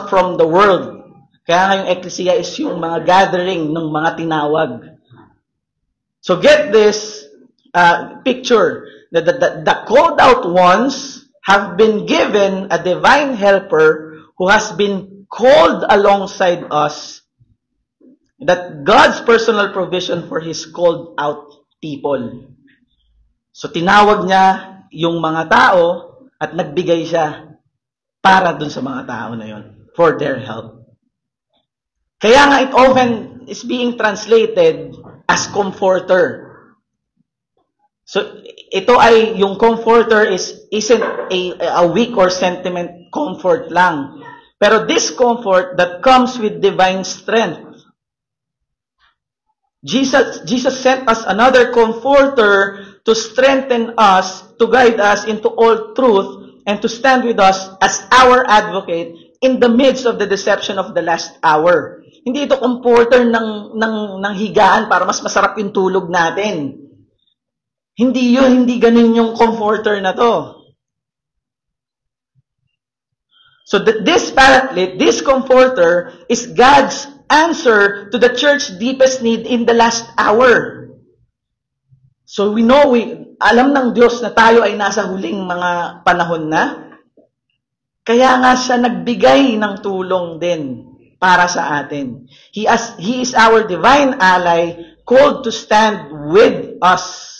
from the world. Kaya nga yung ecclesia is yung mga gathering ng mga tinawag. So get this picture. The called out ones have been given a divine helper who has been called alongside us. That God's personal provision for His called out people. So tinawag niya yung mga tao at nagbigay siya para dun sa mga tao na yon, for their help. Kaya nga it often is being translated as comforter. So ito ay, yung comforter isn't a weak or sentiment comfort lang. Pero this comfort that comes with divine strength. Jesus sent us another comforter to strengthen us, to guide us into all truth, and to stand with us as our advocate in the midst of the deception of the last hour. Hindi ito comforter ng higaan para mas masarap yung tulog natin. Hindi yun, hindi ganun yung comforter na to. So this paraclete, this comforter, is God's answer to the church's deepest need in the last hour. So we know, alam ng Diyos na tayo ay nasa huling mga panahon na. Kaya nga siya nagbigay ng tulong din para sa atin. He is our divine ally, called to stand with us.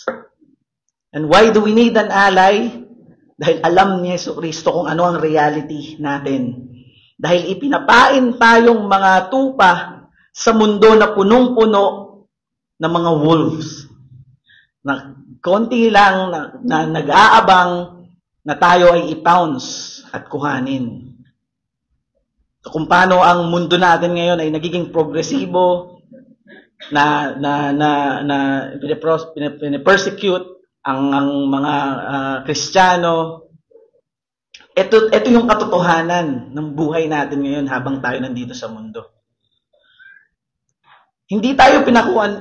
And why do we need an ally? Dahil alam ni Jesucristo kung ano ang reality natin. Dahil ipinapain tayong mga tupa sa mundo na punong-puno ng mga wolves. Na konti lang na nag-aabang na tayo ay i-pounce at kuhanin. So, kung paano ang mundo natin ngayon ay nagiging progresibo, na pinipersecute ang mga Kristiyano. Ito yung katotohanan ng buhay natin ngayon habang tayo nandito sa mundo. Hindi tayo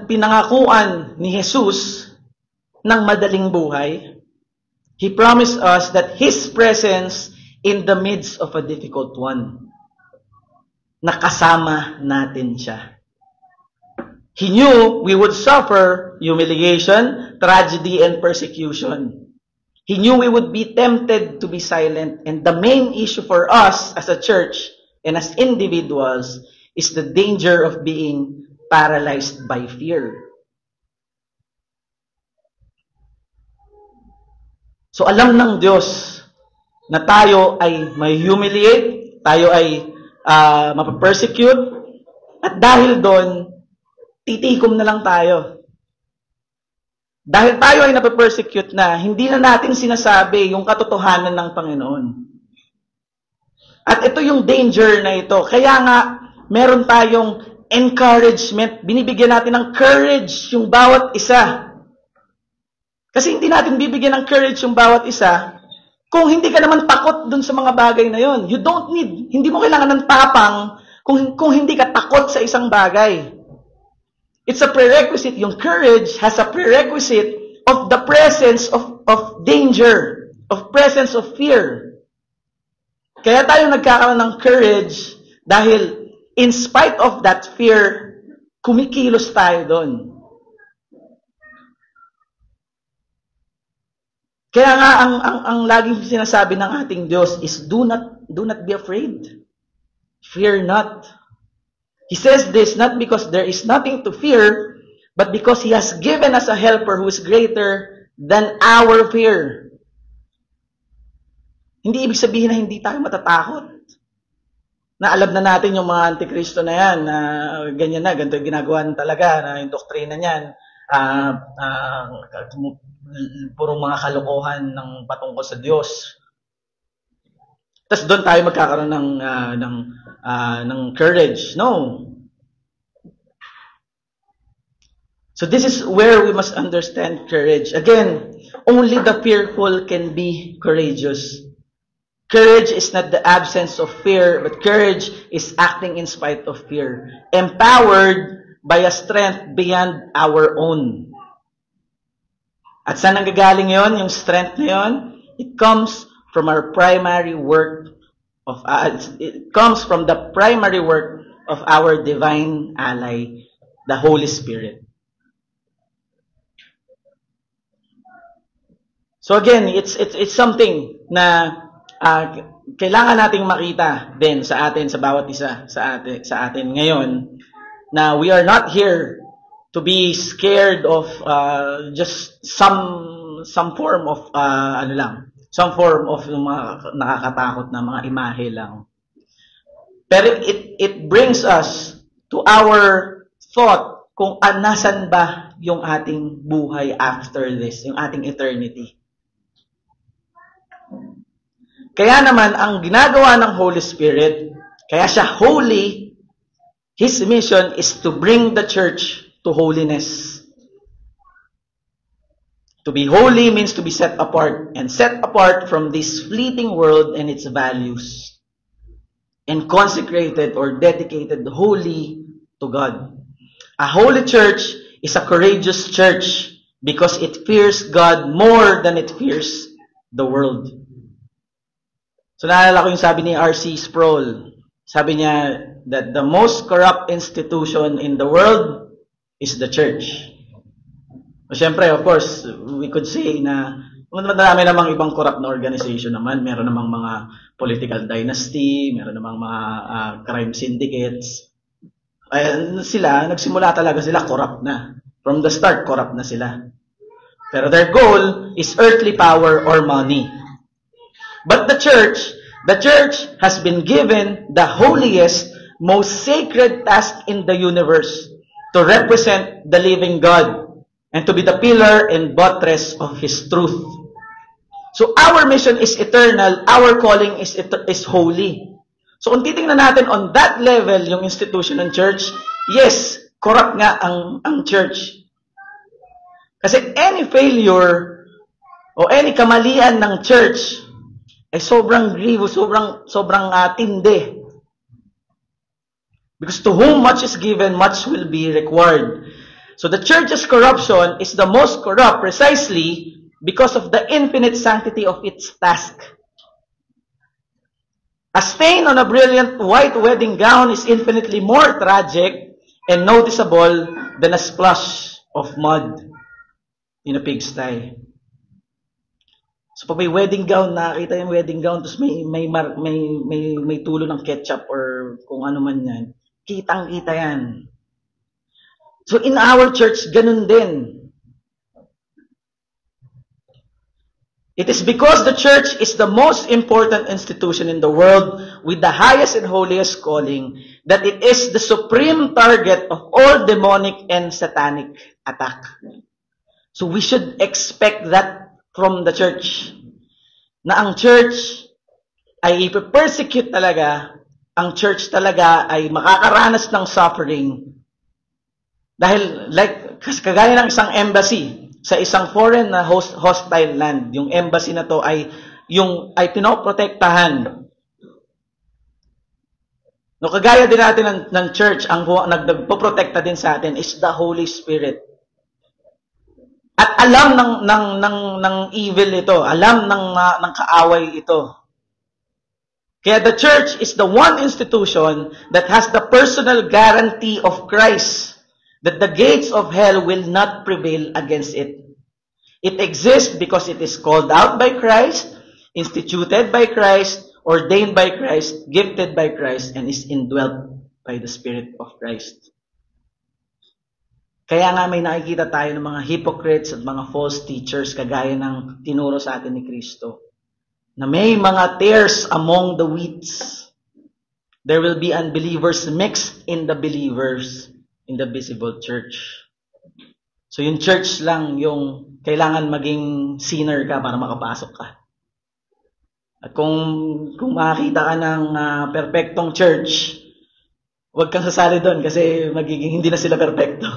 pinangakuan ni Jesus ng madaling buhay. He promised us that His presence in the midst of a difficult one. Nakasama natin siya. He knew we would suffer humiliation, tragedy, and persecution. He knew we would be tempted to be silent. And the main issue for us as a church and as individuals is the danger of being paralyzed by fear. So alam ng Diyos na tayo ay may humiliate, tayo ay mapapersecute, at dahil doon, titikom na lang tayo. Dahil tayo ay napapersecute na, hindi na natin sinasabi yung katotohanan ng Panginoon. At ito yung danger na ito. Kaya nga, meron tayong encouragement. Binibigyan natin ng courage yung bawat isa. Kasi hindi natin bibigyan ng courage yung bawat isa kung hindi ka naman takot dun sa mga bagay na yon. You don't need, hindi mo kailangan ng tapang kung hindi ka takot sa isang bagay. It's a prerequisite. Yung courage has a prerequisite of the presence of danger, of presence of fear. Kaya tayo nagkakaroon ng courage dahil in spite of that fear, kumikilos tayo doon. Kaya nga ang laging sinasabi ng ating Diyos is do not be afraid. Fear not. He says this not because there is nothing to fear, but because He has given us a helper who is greater than our fear. Hindi ibig sabihin na hindi tayo matatakot. Na alam na natin yung mga antikristo na yan, na ganyan na, ganito yung ginagawa talaga, na yung doktrina niyan, puro mga kalokohan ng patungkol sa Diyos. Tapos doon tayo magkakaroon ng courage. No. So this is where we must understand courage. Again, only the fearful can be courageous. Courage is not the absence of fear, but courage is acting in spite of fear, empowered by a strength beyond our own. At saan nanggagaling yon? Yung strength na yon? It comes from our primary work of it comes from the primary work of our divine ally, the Holy Spirit. So again, it's something na kailangan nating makita din sa atin, sa bawat isa, sa atin ngayon, na we are not here to be scared of just some form of some form of mga nakakatakot na mga imahe lang. Pero it brings us to our thought kung nasan ba yung ating buhay after this, yung ating eternity. Kaya naman, ang ginagawa ng Holy Spirit, kaya siya holy, His mission is to bring the church to holiness. To be holy means to be set apart, and set apart from this fleeting world and its values, and consecrated or dedicated wholly to God. A holy church is a courageous church because it fears God more than it fears the world. So naalala ko yung sabi ni R.C. Sproul. Sabi niya that the most corrupt institution in the world is the church. So, syempre, of course, we could say na marami namang ibang corrupt na organization naman. Meron namang mga political dynasty, meron namang mga crime syndicates. Sila, nagsimula talaga sila corrupt na. From the start, corrupt na sila. Pero their goal is earthly power or money. But the church has been given the holiest, most sacred task in the universe to represent the living God and to be the pillar and buttress of His truth. So our mission is eternal, our calling is holy. So kung titingnan natin on that level yung institution ng church, yes, corrupt nga ang church. Kasi any failure o any kamalian ng church ay sobrang grievous, sobrang tindi. Because to whom much is given, much will be required. So the church's corruption is the most corrupt precisely because of the infinite sanctity of its task. A stain on a brilliant white wedding gown is infinitely more tragic and noticeable than a splash of mud in a pigsty. So pag may wedding gown, nakita yung wedding gown, tapos may tulo ng ketchup or kung ano man yan, kitang-kita yan. So in our church, ganun din. It is because the church is the most important institution in the world with the highest and holiest calling that it is the supreme target of all demonic and satanic attack. So we should expect that from the church. Na ang church ay ipe-persecute talaga, ang church talaga ay makakaranas ng suffering. Dahil kagaya ng isang embassy sa isang foreign na hostile land, yung embassy na to ay pinoprotektahan. No, kagaya din natin ng church, ang nagpoprotekta din sa atin is the Holy Spirit. At alam ng evil ito, alam ng kaaway ito. Kaya the church is the one institution that has the personal guarantee of Christ that the gates of hell will not prevail against it. It exists because it is called out by Christ, instituted by Christ, ordained by Christ, gifted by Christ, and is indwelt by the Spirit of Christ. Kaya nga may nakikita tayo ng mga hypocrites at mga false teachers kagaya ng tinuro sa atin ni Kristo, na may mga tares among the wheats. There will be unbelievers mixed in the believers in the visible church. So yung church lang yung kailangan maging sinner ka para makapasok ka. At kung makakita ka ng perfectong church, huwag kang sasali doon kasi magiging hindi na sila perfecto.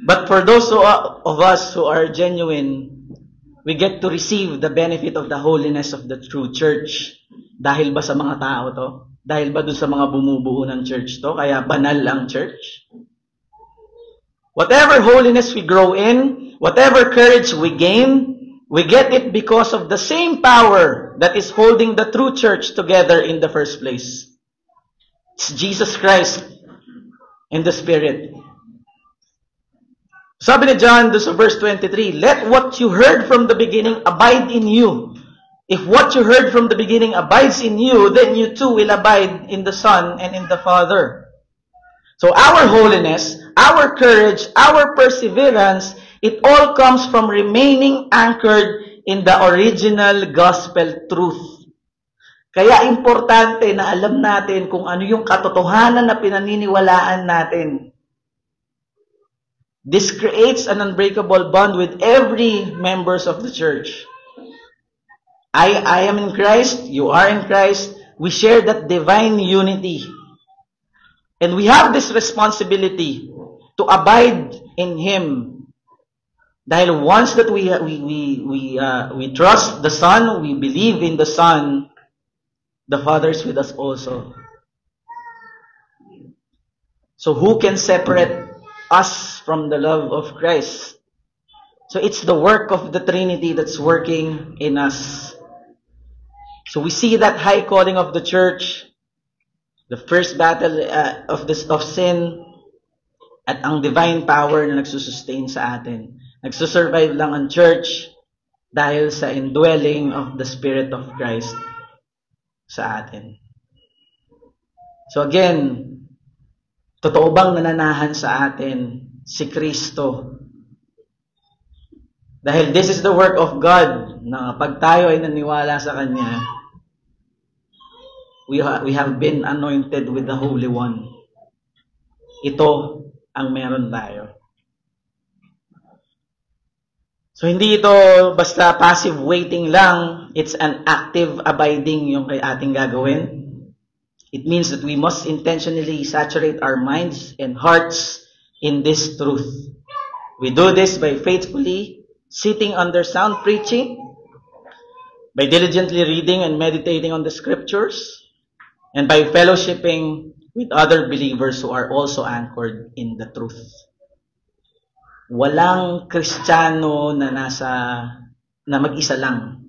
But for those of us who are genuine, we get to receive the benefit of the holiness of the true church. Dahil ba sa mga tao to? Dahil ba dun sa mga bumubuo ng church to? Kaya banal ang church? Whatever holiness we grow in, whatever courage we gain, we get it because of the same power that is holding the true church together in the first place. It's Jesus Christ and the Spirit. Sabi ni John doon sa verse 23, let what you heard from the beginning abide in you. If what you heard from the beginning abides in you, then you too will abide in the Son and in the Father. So our holiness, our courage, our perseverance, it all comes from remaining anchored in the original gospel truth. Kaya importante na alam natin kung ano yung katotohanan na pinaniniwalaan natin. This creates an unbreakable bond with every members of the church. I am in Christ, you are in Christ, we share that divine unity. And we have this responsibility to abide in Him. Dahil once that we trust the Son, we believe in the Son, the Father is with us also. So who can separate us from the love of Christ? So it's the work of the Trinity that's working in us. So we see that high calling of the church, the first battle of sin, at ang divine power na nagsusustain sa atin. Nagsusurvive lang ang church dahil sa indwelling of the Spirit of Christ sa atin. So again, totoo bang nananahan sa atin si Kristo? Dahil this is the work of God, na pag tayo ay naniwala sa Kanya, we have been anointed with the Holy One. Ito ang meron tayo. So hindi ito basta passive waiting lang, it's an active abiding yung kay ating gagawin. It means that we must intentionally saturate our minds and hearts in this truth. We do this by faithfully sitting under sound preaching, by diligently reading and meditating on the scriptures, and by fellowshipping with other believers who are also anchored in the truth. Walang Kristiyano na na mag-isa lang.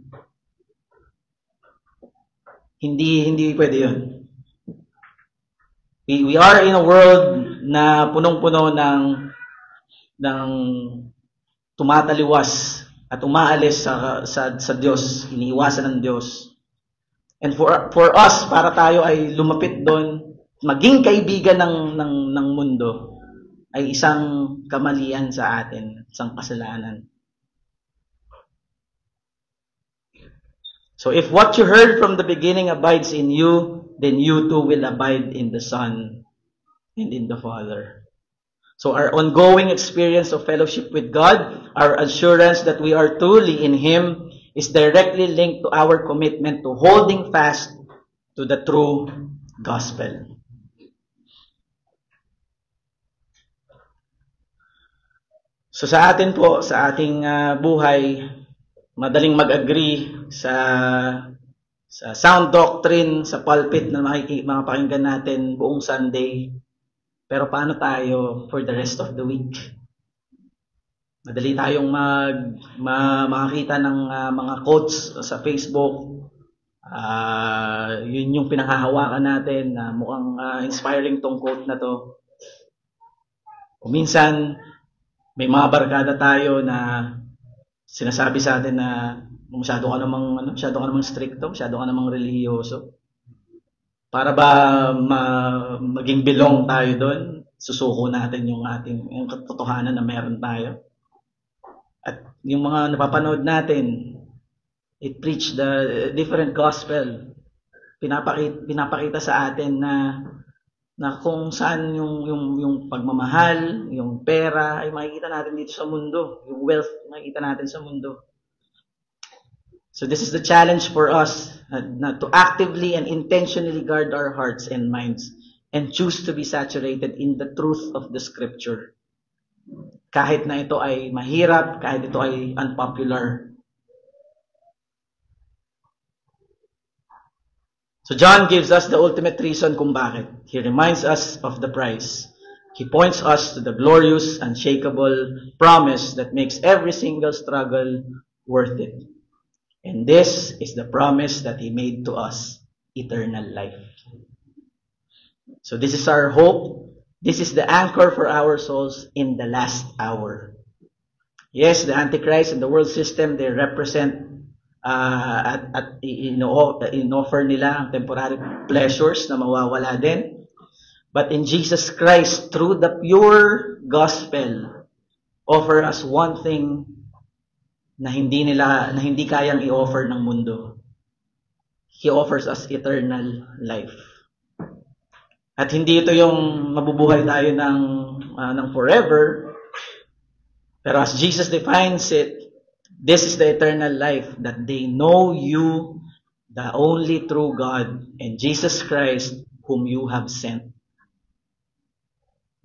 Hindi pwede yun. We are in a world na punong-puno ng tumataliwas at umaalis sa Diyos, iniiwasan ng Diyos. And for us, para tayo ay lumapit doon, maging kaibigan ng mundo, ay isang kamalian sa atin, isang kasalanan. So if what you heard from the beginning abides in you, then you too will abide in the Son and in the Father. So our ongoing experience of fellowship with God, our assurance that we are truly in Him, is directly linked to our commitment to holding fast to the true gospel. So sa atin po, sa ating buhay, madaling mag-agree sa sound doctrine, sa pulpit na makapakinggan natin buong Sunday. Pero paano tayo for the rest of the week? Madali tayong makakita ng mga quotes sa Facebook. Yun yung pinanghahawakan natin na mukhang inspiring tong quote na to. O minsan, May mga barkada tayo na sinasabi sa atin na masyado ka namang stricto, masyado ka namang relihiyoso. Para ba maging belong tayo doon, susuko natin yung katotohanan na meron tayo. At yung mga napapanood natin, it preach the different gospel. Pinapakita sa atin na kung saan yung pagmamahal, yung pera ay makikita natin dito sa mundo, yung wealth makikita natin sa mundo. So this is the challenge for us to actively and intentionally guard our hearts and minds and choose to be saturated in the truth of the scripture. Kahit na ito ay mahirap, kahit ito ay unpopular. So John gives us the ultimate reason kung bakit. He reminds us of the price. He points us to the glorious, unshakable promise that makes every single struggle worth it. And this is the promise that He made to us, eternal life. So this is our hope. This is the anchor for our souls in the last hour. Yes, the Antichrist and the world system, they represent in-offer nila ang temporary pleasures na mawawala din. But in Jesus Christ, through the pure gospel, offer us one thing na hindi kayang i-offer ng mundo. He offers us eternal life. At hindi ito yung mabubuhay tayo ng forever. Pero as Jesus defines it, this is the eternal life, that they know you, the only true God, and Jesus Christ, whom you have sent.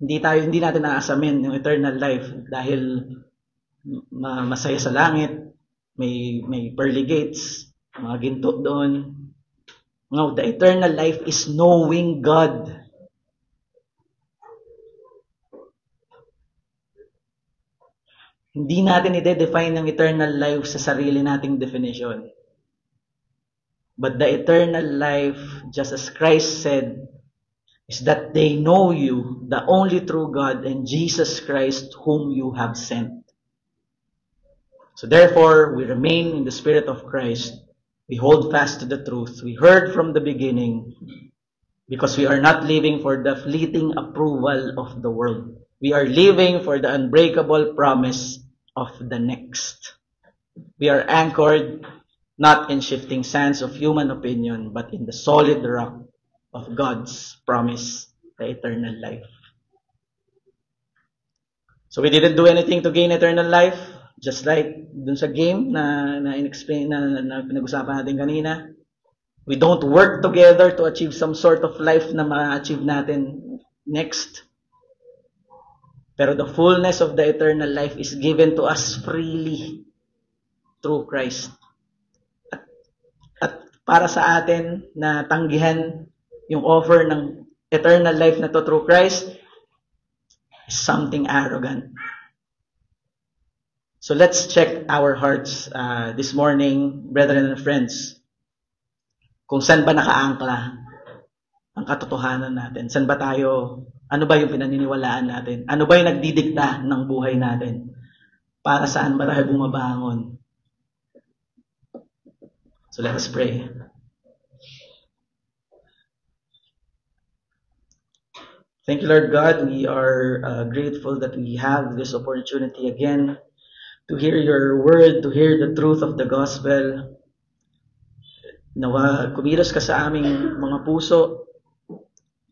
Hindi natin naasamin yung eternal life dahil masaya sa langit, may pearly gates, mga ginto doon. No, the eternal life is knowing God. Hindi natin i-define ang eternal life sa sarili nating definition. But the eternal life, just as Christ said, is that they know you, the only true God, and Jesus Christ, whom you have sent. So therefore, we remain in the Spirit of Christ. We hold fast to the truth we heard from the beginning, because we are not living for the fleeting approval of the world. We are living for the unbreakable promise of the next. We are anchored not in shifting sands of human opinion, but in the solid rock of God's promise, the eternal life. So we didn't do anything to gain eternal life, just like dun sa game na pinag-usapan natin kanina. We don't work together to achieve some sort of life na ma-achieve natin next. Pero the fullness of the eternal life is given to us freely through Christ. At para sa atin na tanggihan yung offer ng eternal life na to through Christ is something arrogant. So let's check our hearts this morning, brethren and friends. Kung saan ba nakaangkla ang katotohanan natin? Saan ba tayo? Ano ba yung pinaniniwalaan natin? Ano ba yung nagdidikta ng buhay natin? Para saan ba tayo bumabangon? So let us pray. Thank you, Lord God. We are grateful that we have this opportunity again to hear your word, to hear the truth of the gospel. Nawa, kumilos ka sa aming mga puso.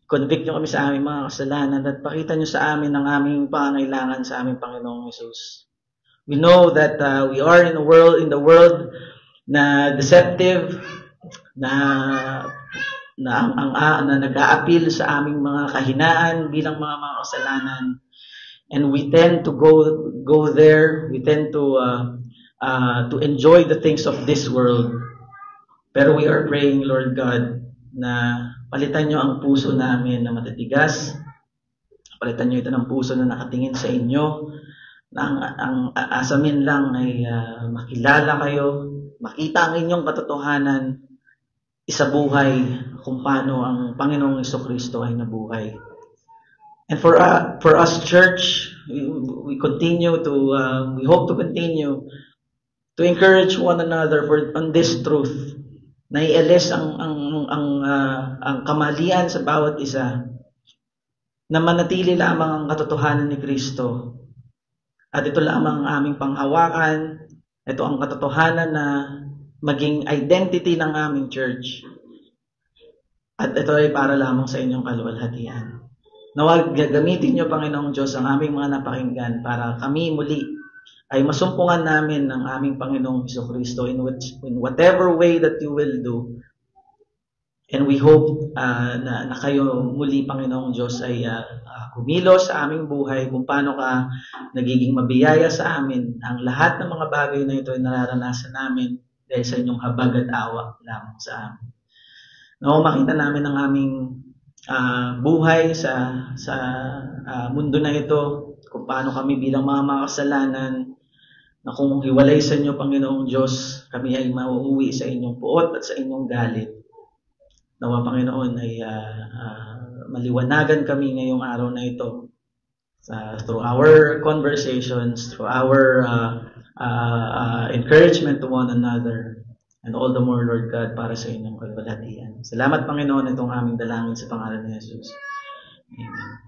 Convict nyo kami sa aming mga kasalanan at pakita nyo sa amin ang aming pangangailangan sa aming Panginoong Jesus. We know that we are in the world na deceptive, na nag-a-appeal sa aming mga kahinaan bilang mga kasalanan. And we tend to go there, we tend to enjoy the things of this world. Pero we are praying, Lord God, na palitan nyo ang puso namin na matitigas. Palitan nyo ito ng puso na nakatingin sa inyo. Na ang asamin lang ay makilala kayo, makita ang inyong katotohanan, isabuhay kung paano ang Panginoong Jesucristo ay nabuhay. And for us, church, we continue to, we hope to continue to encourage one another on this truth, na i-alis ang kamalian sa bawat isa, na manatili lamang ang katotohanan ni Kristo. At ito lamang ang aming panghawakan, ito ang katotohanan na maging identity ng aming church. At ito ay para lamang sa inyong kaluwalhatian. Nawag gagamitin niyo, Panginoong Diyos, ang aming mga napakinggan para kami muli ay masumpungan namin ng aming Panginoong Jesucristo in whatever way that you will do. And we hope na kayo muli, Panginoong Diyos, ay kumilos sa aming buhay kung paano ka nagiging mabiyaya sa amin. Ang lahat ng mga bagay na ito ay nararanasan namin dahil sa inyong habag at awa lamang sa amin. No, makita namin ang aming buhay sa mundo na ito, kung paano kami bilang mga makasalanan, na kung hiwalay sa inyo, Panginoong Diyos, kami ay mauuwi sa inyong puot at sa inyong galit. Nawa, Panginoon, ay maliwanagan kami ngayong araw na ito through our conversations, through our encouragement to one another, and all the more, Lord God, para sa inyong kalwalhatian. Salamat, Panginoon, itong aming dalangin sa pangalan ni Jesus. Amen.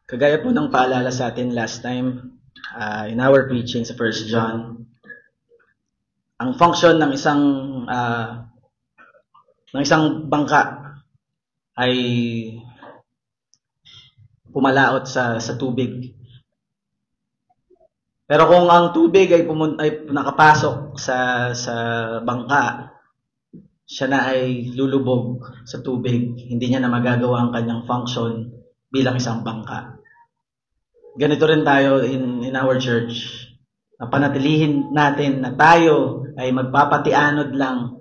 Kagaya po ng paalala sa atin last time in our preaching sa 1 John, ang function ng isang bangka ay pumalaot sa tubig. Pero kung ang tubig ay nakapasok sa bangka, siya na ay lulubog sa tubig. Hindi niya na magagawa ang kanyang function bilang isang bangka. Ganito rin tayo in our church. Panatilihin natin na tayo ay magpapatianod lang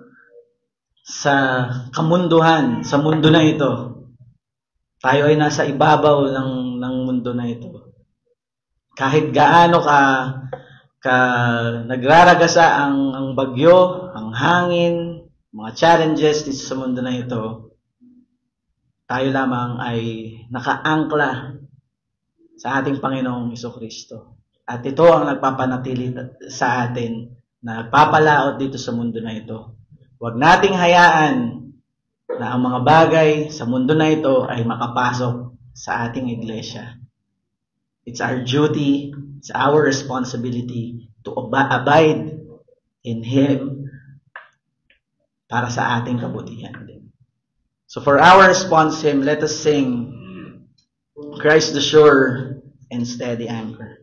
sa kamunduhan, sa mundo na ito. Tayo ay nasa ibabaw ng mundo na ito. Kahit gaano ka nagraragasa ang bagyo, ang hangin, mga challenges dito sa mundo na ito, tayo lamang ay nakaangkla sa ating Panginoong Jesucristo. At ito ang nagpapanatili sa atin na nagpapalaot dito sa mundo na ito. Huwag nating hayaan na ang mga bagay sa mundo na ito ay makapasok sa ating iglesia. It's our duty, it's our responsibility to abide in Him para sa ating kabutihan din. So for our response hymn, let us sing Christ the sure and steady anchor.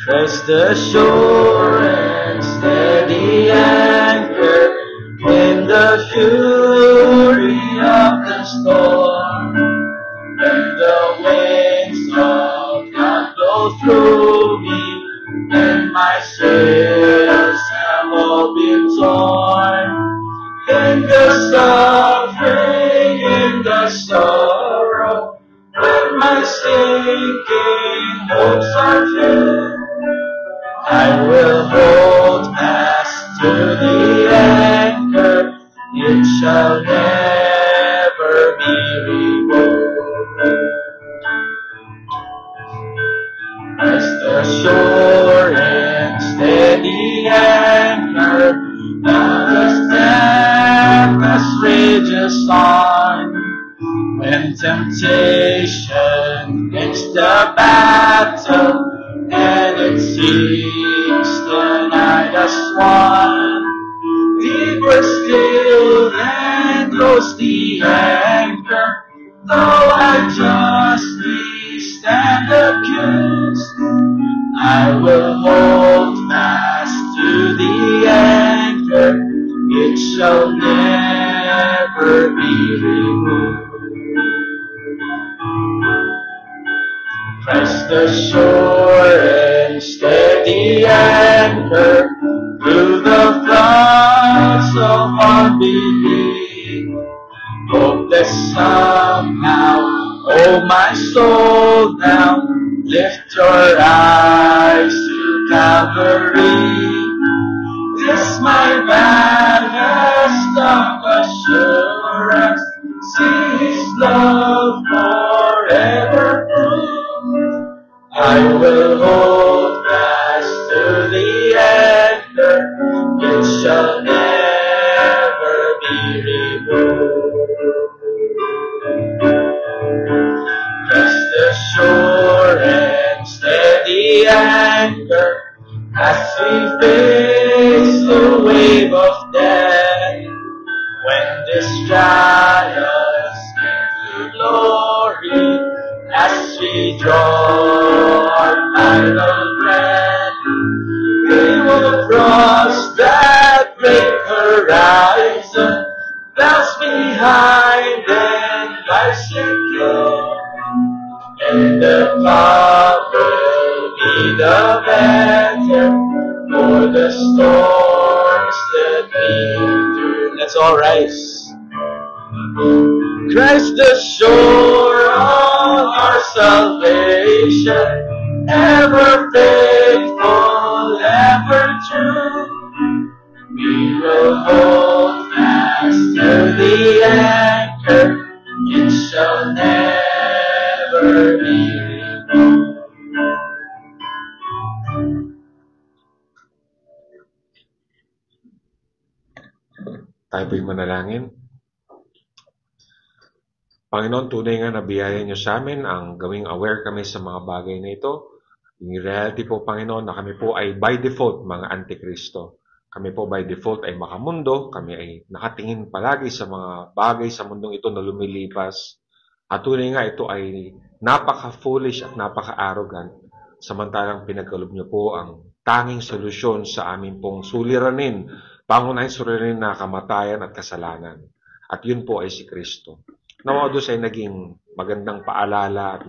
Christ the sure and steady anchor in the fury of the storm, when the winds of God blow through me, and my sails have all been torn, in the suffering, in the sorrow, when my sinking hopes are few, I will hold sure and steady anchor, the tempest rages on. When temptation makes the battle, and it seems the night has won, deeper still and close the anchor, though I justly stand accused, I will hold fast to the anchor, it shall never be removed. Press the sure and steady anchor through the floods of unbelief. Hopeless somehow, oh my soul, now lift your eyes to Calvary. This my baddest of assurance, see His love forever prove. I will hold fast to the anchor, it shall never be removed. Press the sure and steady anchor as we face the wave of death. When this trials into glory, as we draw our final breath, we will cross that great horizon, clouds behind and life secure, and the path will be the better for the storms that we endure. Let's all rise. Christ the shore of our salvation, ever faithful, ever true. We will hold fast to the anchor, it shall never be removed. Tayo po'y manalangin. Panginoon, tunay nga na biyaya niyo sa amin ang gawing aware kami sa mga bagay na ito. Yung reality po, Panginoon, na kami po ay by default mga antikristo. Kami po by default ay makamundo. Kami ay nakatingin palagi sa mga bagay sa mundong ito na lumilipas. At tunay nga ito ay napaka-foolish at napaka-arrogant. Samantalang pinagkalob niyo po ang tanging solusyon sa amin pong suliranin, pangunahing suliranin na kamatayan at kasalanan. At yun po ay si Kristo. Nawa doon ay naging magandang paalala at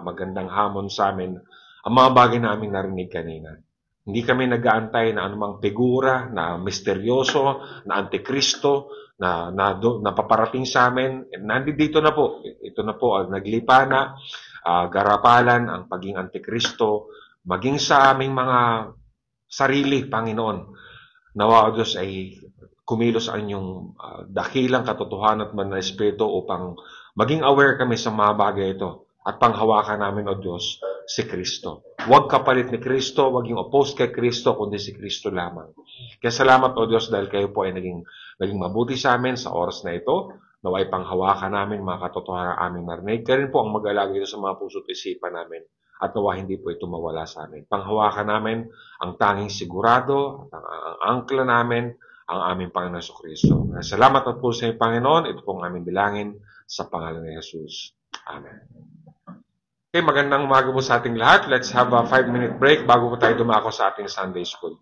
magandang hamon sa amin ang mga bagay namin narinig kanina. Hindi kami nag-aantay na anumang figura na misteryoso, na antikristo, na paparating sa amin. Nandito na po. Ito na po, naglipa na, garapalan ang paging antikristo, maging sa aming mga sarili, Panginoon. Nawa Diyos ay kumilos ang inyong dakilang katotohanan at manang espiritu upang maging aware kami sa mga bagay ito at panghawakan namin, O Diyos, si Kristo. Huwag kapalit ni Kristo, huwag yung opposed kay Kristo, kundi si Kristo lamang. Kaya salamat, O Diyos, dahil kayo po ay naging mabuti sa amin sa oras na ito. Naway panghawakan namin mga katotohanan aming marinig. Kaya rin po ang mag-alaga ito sa mga puso't isipan namin. At nawa hindi po ito mawala sa amin. Panghawakan namin ang tanging sigurado, at ang angkla namin, ang aming Panginoon Jesucristo. Salamat at po sa inyo, Panginoon. Ito pong aming bilangin sa pangalan ni Jesus. Amen. Okay, magandang umaga po sa ating lahat. Let's have a 5-minute break bago po tayo dumako sa ating Sunday School.